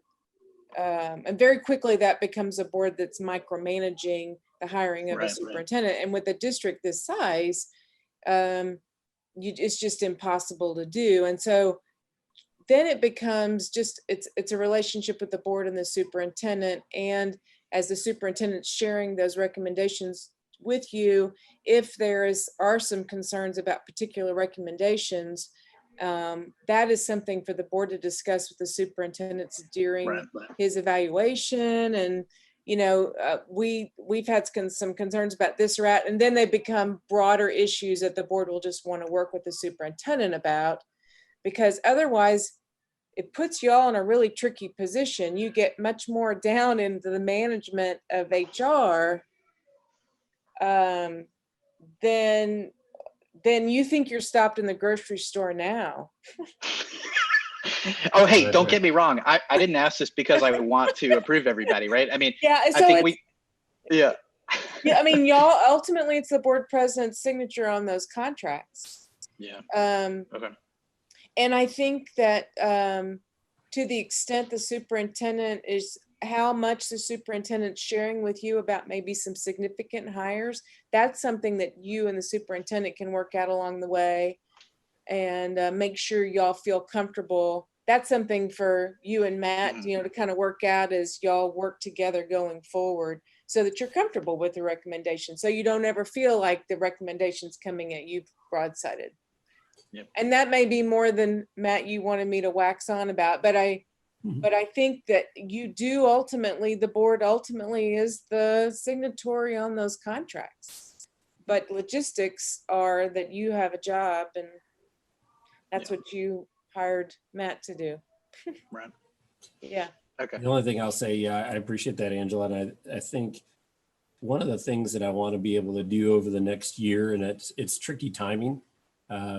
and very quickly that becomes a board that's micromanaging the hiring of a superintendent. And with a district this size, it's just impossible to do. And so then it becomes just, it's a relationship with the board and the superintendent. And as the superintendent's sharing those recommendations with you, if are some concerns about particular recommendations, that is something for the board to discuss with the superintendents during his evaluation. And we've had some concerns about this or that, and then they become broader issues that the board will just want to work with the superintendent about, because otherwise it puts you all in a really tricky position. You get much more down into the management of HR then you think you're stopped in the grocery store now. Oh, hey, Right, don't right. get me wrong. I didn't ask this because I want to approve everybody, right? I mean, Yeah, I so think it's, yeah. yeah, I mean, y'all, ultimately, it's the board president's signature on those contracts. Yeah. Okay. And I think that to the extent the superintendent is, how much the superintendent's sharing with you about maybe some significant hires, that's something that you and the superintendent can work out along the way and make sure y'all feel comfortable. That's something for you and Matt, to kind of work out as y'all work together going forward so that you're comfortable with the recommendation. So you don't ever feel like the recommendation's coming at you broadsided. Yep. And that may be more than, Matt, you wanted me to wax on about, but I think that you do ultimately, the board ultimately is the signatory on those contracts. But logistics are that you have a job, and that's what you hired Matt to do. Right. Yeah. Okay. The only thing I'll say, yeah, I appreciate that, Angela. And I think one of the things that I want to be able to do over the next year, and it's tricky timing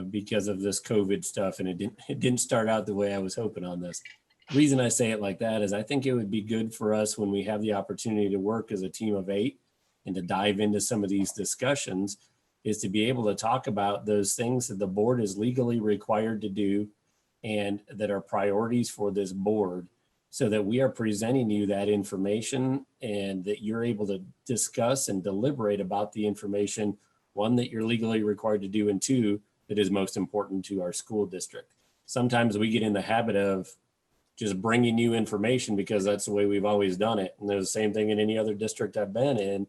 because of this COVID stuff, and it didn't start out the way I was hoping on this. The reason I say it like that is I think it would be good for us when we have the opportunity to work as a team of 8 and to dive into some of these discussions, is to be able to talk about those things that the board is legally required to do and that are priorities for this board, so that we are presenting you that information and that you're able to discuss and deliberate about the information, one, that you're legally required to do, and 2, that is most important to our school district. Sometimes we get in the habit of just bringing you information because that's the way we've always done it. And there's the same thing in any other district I've been in.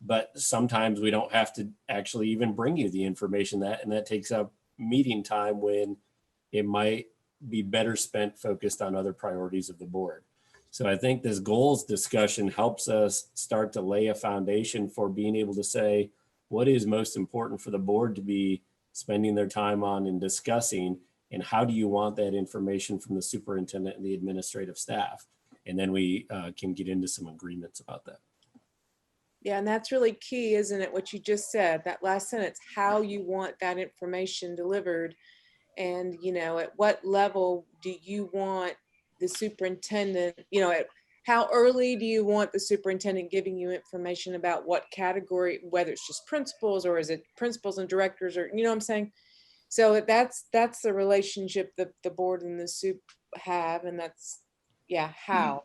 But sometimes we don't have to actually even bring you the information and that takes up meeting time when it might be better spent focused on other priorities of the board. So I think this goals discussion helps us start to lay a foundation for being able to say, what is most important for the board to be spending their time on and discussing, and how do you want that information from the superintendent and the administrative staff? And then we can get into some agreements about that. Yeah, and that's really key, isn't it? What you just said, that last sentence, how you want that information delivered. And, at what level do you want the superintendent, at how early do you want the superintendent giving you information about what category, whether it's just principals or is it principals and directors, or, what I'm saying? So that's the relationship that the board and the soup have. And that's, how.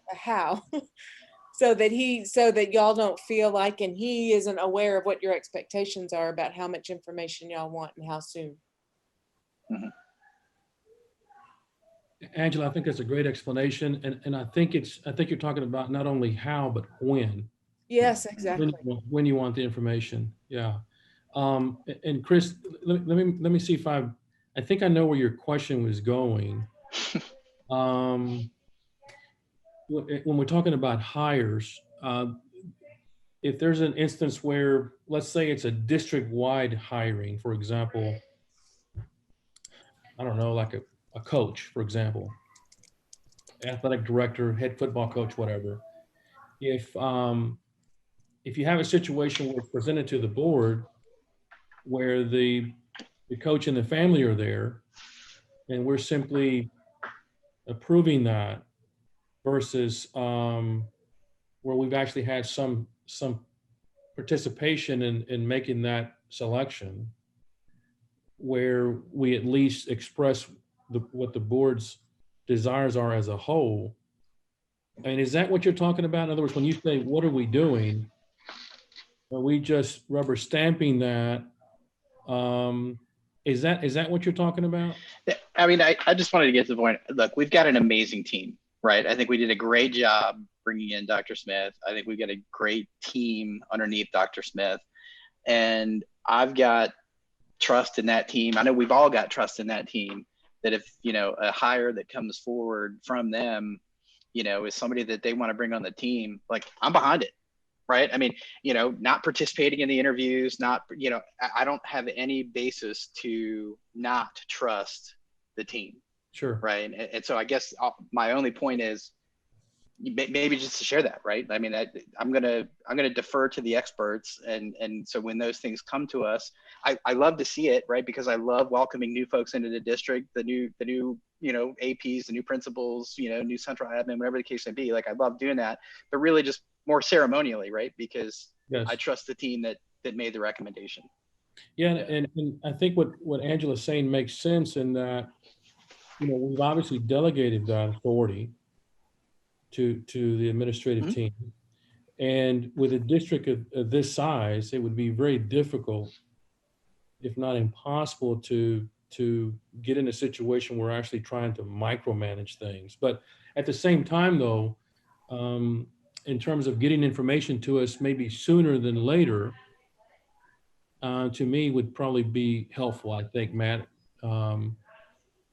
So that y'all don't feel like, and he isn't aware of what your expectations are about how much information y'all want and how soon. Angela, I think that's a great explanation. And I think you're talking about not only how, but when. Yes, exactly. When you want the information. Yeah. And Chris, let me see if I think I know where your question was going. When we're talking about hires, if there's an instance where, let's say it's a district-wide hiring, for example, I don't know, like a coach, for example, athletic director, head football coach, whatever. If you have a situation where it's presented to the board where the coach and the family are there, and we're simply approving that versus where we've actually had some participation in making that selection, where we at least express what the board's desires are as a whole. I mean, is that what you're talking about? In other words, when you say, what are we doing? Are we just rubber stamping that? Is that what you're talking about? I mean, I just wanted to get to the point. Look, we've got an amazing team, right? I think we did a great job bringing in Dr. Smith. I think we've got a great team underneath Dr. Smith. And I've got trust in that team. I know we've all got trust in that team, that if, a hire that comes forward from them, is somebody that they want to bring on the team, like, I'm behind it. Right. I mean, not participating in the interviews, I don't have any basis to not trust the team. Sure. Right. And so I guess my only point is maybe just to share that. Right. I mean, I'm going to defer to the experts. And so when those things come to us, I love to see it. Right. Because I love welcoming new folks into the district, the new APs, the new principals, new central admin, whatever the case may be. Like I love doing that, but really just more ceremonially, right? Because Yes. I trust the team that made the recommendation. Yeah, and I think what Angela's saying makes sense in that, we've obviously delegated that authority to the administrative Mhm. team. And with a district of this size, it would be very difficult, if not impossible, to get in a situation where we're actually trying to micromanage things. But at the same time, though, in terms of getting information to us maybe sooner than later, to me would probably be helpful, I think, Matt.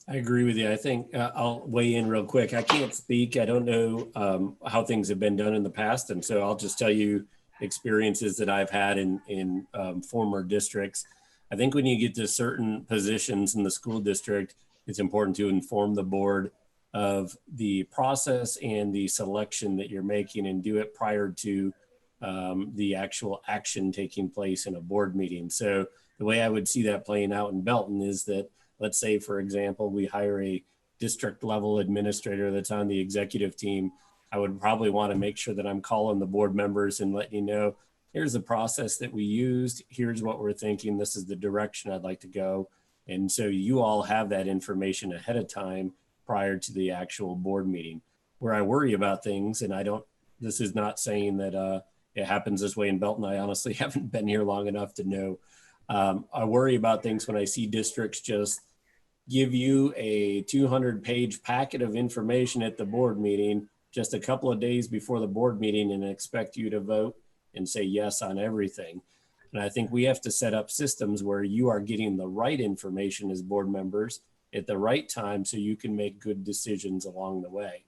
I agree with you. I think I'll weigh in real quick. I can't speak. I don't know how things have been done in the past. And so I'll just tell you experiences that I've had in former districts. I think when you get to certain positions in the school district, it's important to inform the board of the process and the selection that you're making and do it prior to the actual action taking place in a board meeting. So the way I would see that playing out in Belton is that, let's say, for example, we hire a district level administrator that's on the executive team. I would probably want to make sure that I'm calling the board members and letting you know, here's the process that we used. Here's what we're thinking. This is the direction I'd like to go. And so you all have that information ahead of time prior to the actual board meeting. Where I worry about things, and this is not saying that it happens this way in Belton. I honestly haven't been here long enough to know. I worry about things when I see districts just give you a 200-page packet of information at the board meeting just a couple of days before the board meeting and expect you to vote and say yes on everything. And I think we have to set up systems where you are getting the right information as board members at the right time so you can make good decisions along the way.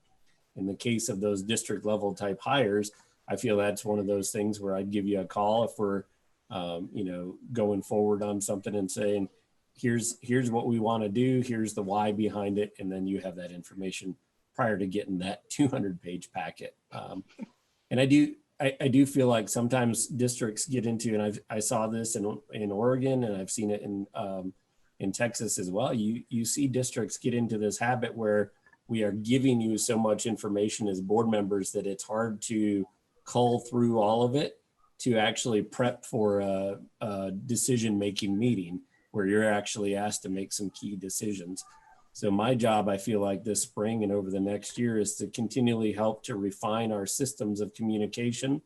In the case of those district level type hires, I feel that's one of those things where I'd give you a call if we're going forward on something and saying, here's what we want to do, here's the why behind it, and then you have that information prior to getting that 200-page packet. And I do feel like sometimes districts get into, and I saw this in Oregon, and I've seen it in Texas as well. You see districts get into this habit where we are giving you so much information as board members that it's hard to cull through all of it to actually prep for a decision-making meeting where you're actually asked to make some key decisions. So my job, I feel like this spring and over the next year, is to continually help to refine our systems of communication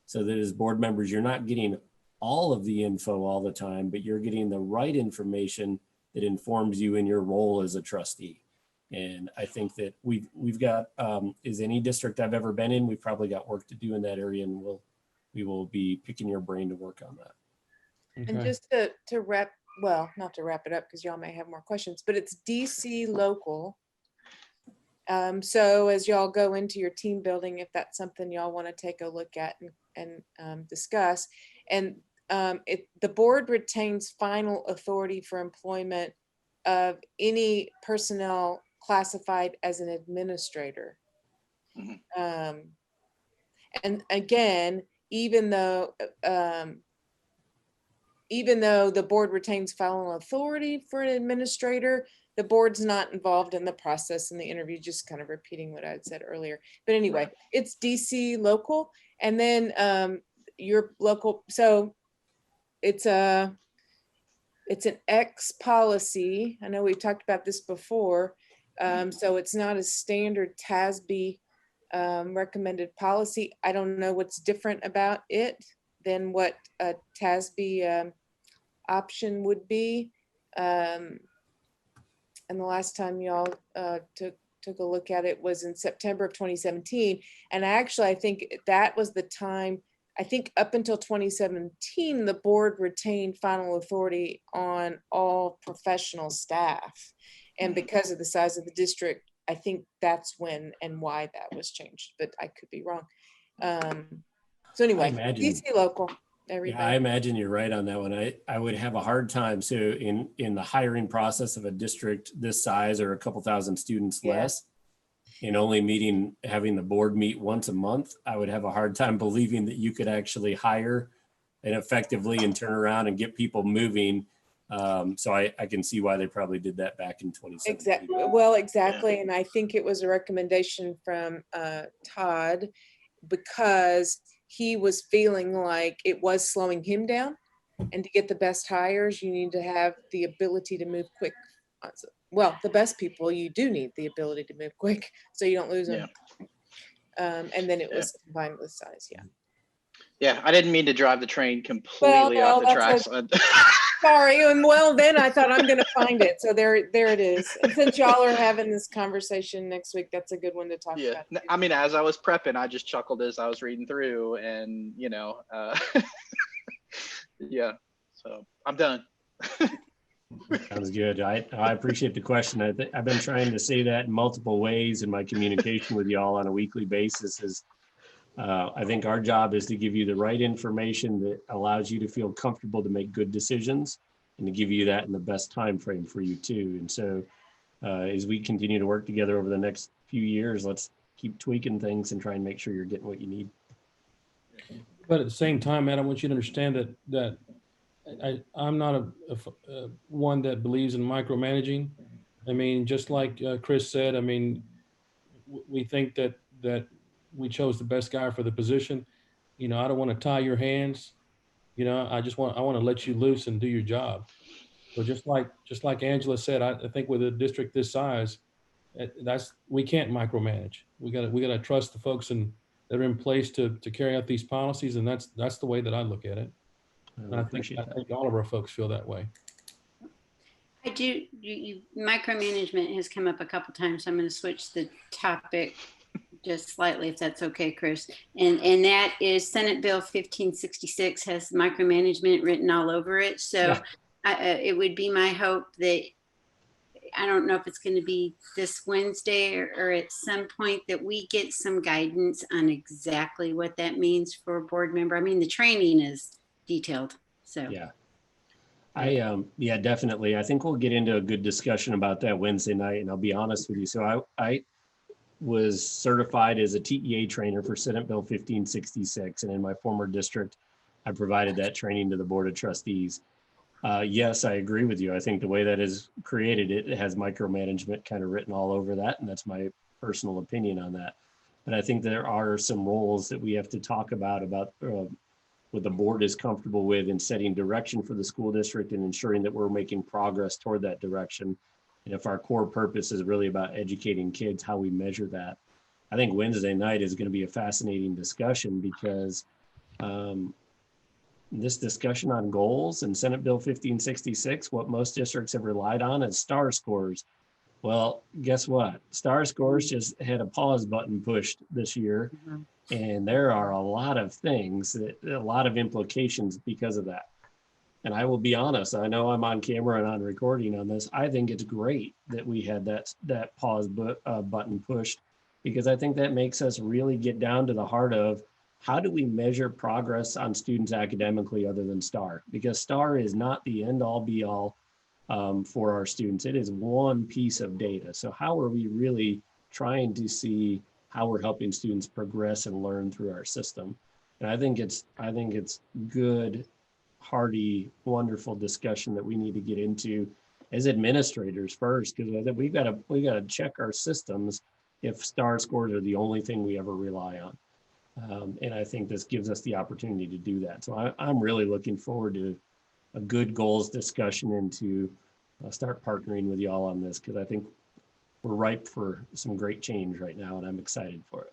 so that as board members, you're not getting all of the info all the time, but you're getting the right information that informs you in your role as a trustee. And I think that we've got, as any district I've ever been in, we've probably got work to do in that area, and we will be picking your brain to work on that. And Okay. just to wrap, well, not to wrap it up because y'all may have more questions, but it's DC local. So as y'all go into your team building, if that's something y'all want to take a look at and discuss, and the board retains final authority for employment of any personnel classified as an administrator. Mhm. And again, even though the board retains final authority for an administrator, the board's not involved in the process in the interview, just kind of repeating what I had said earlier. But anyway, it's DC local, and then your local, so it's an X policy. I know we've talked about this before. So it's not a standard TASB recommended policy. I don't know what's different about it than what a TASB option would be. And the last time y'all took a look at it was in September of 2017. And actually, I think that was the time, I think up until 2017, the board retained final authority on all professional staff. And because of the size of the district, I think that's when and why that was changed, but I could be wrong. So anyway, DC local. Yeah, I imagine you're right on that one. I would have a hard time. So in the hiring process of a district this size or a couple thousand students less, and only having the board meet once a month, I would have a hard time believing that you could actually hire and effectively and turn around and get people moving So I can see why they probably did that back in 2017. Exactly. Well, exactly. And I think it was a recommendation from Todd because he was feeling like it was slowing him down. And to get the best hires, you need to have the ability to move quick. Well, the best people, you do need the ability to move quick so you don't lose them. And then it was combined with size. Yeah. Yeah, I didn't mean to drive the train completely Well, off the tracks. Sorry. And well, then I thought I'm going to find it. So there it is. And since y'all are having this conversation next week, that's a good one to talk about. I mean, as I was prepping, I just chuckled as I was reading through, and yeah. So I'm done. Sounds good. I appreciate the question. I've been trying to say that in multiple ways in my communication with y'all on a weekly basis. Is I think our job is to give you the right information that allows you to feel comfortable to make good decisions, and to give you that in the best time frame for you too. And so as we continue to work together over the next few years, let's keep tweaking things and try and make sure you're getting what you need. But at the same time, Matt, I want you to understand that I'm not one that believes in micromanaging. I mean, just like Chris said, I mean, we think that we chose the best guy for the position. I don't want to tie your hands. I want to let you loose and do your job. So just like Angela said, I think with a district this size, we can't micromanage. We got to trust the folks that are in place to carry out these policies, and that's the way that I look at it. And I think all of our folks feel that way. I do. Micromanagement has come up a couple times. So I'm going to switch the topic just slightly, if that's okay, Chris. And that is Senate Bill 1566 has micromanagement written all over it. So it would be my hope that, I don't know if it's going to be this Wednesday or at some point, that we get some guidance on exactly what that means for a board member. I mean, the training is detailed. So yeah, definitely. I think we'll get into a good discussion about that Wednesday night. And I'll be honest with you. So I was certified as a TEA trainer for Senate Bill 1566. And in my former district, I provided that training to the Board of Trustees. Yes, I agree with you. I think the way that is created, it has micromanagement kind of written all over that. And that's my personal opinion on that. But I think there are some roles that we have to talk about what the board is comfortable with in setting direction for the school district and ensuring that we're making progress toward that direction. And if our core purpose is really about educating kids, how we measure that. I think Wednesday night is going to be a fascinating discussion because this discussion on goals and Senate Bill 1566, what most districts have relied on is STAR scores. Well, guess what? STAR scores just had a pause button pushed this year. And there are a lot of things, a lot of implications because of that. And I will be honest, I know I'm on camera and on recording on this. I think it's great that we had that pause button pushed, because I think that makes us really get down to the heart of how do we measure progress on students academically other than STAR? Because STAR is not the end all be all for our students. It is one piece of data. So how are we really trying to see how we're helping students progress and learn through our system? And I think it's good, hearty, wonderful discussion that we need to get into as administrators first, because we've got to check our systems if STAR scores are the only thing we ever rely on. And I think this gives us the opportunity to do that. So I'm really looking forward to a good goals discussion and to start partnering with y'all on this, because I think we're ripe for some great change right now, and I'm excited for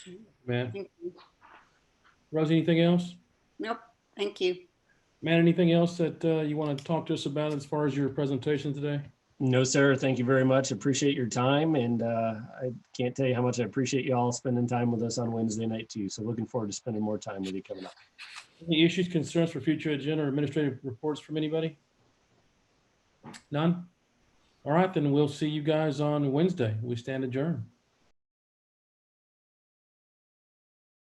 it. Matt. Rosie, anything else? Nope. Thank you. Matt, anything else that you want to talk to us about as far as your presentation today? No, sir. Thank you very much. Appreciate your time. And I can't tell you how much I appreciate you all spending time with us on Wednesday night too. So looking forward to spending more time with you coming up. Any issues, concerns for future agenda or administrative reports from anybody? None? All right, then we'll see you guys on Wednesday. We stand adjourned.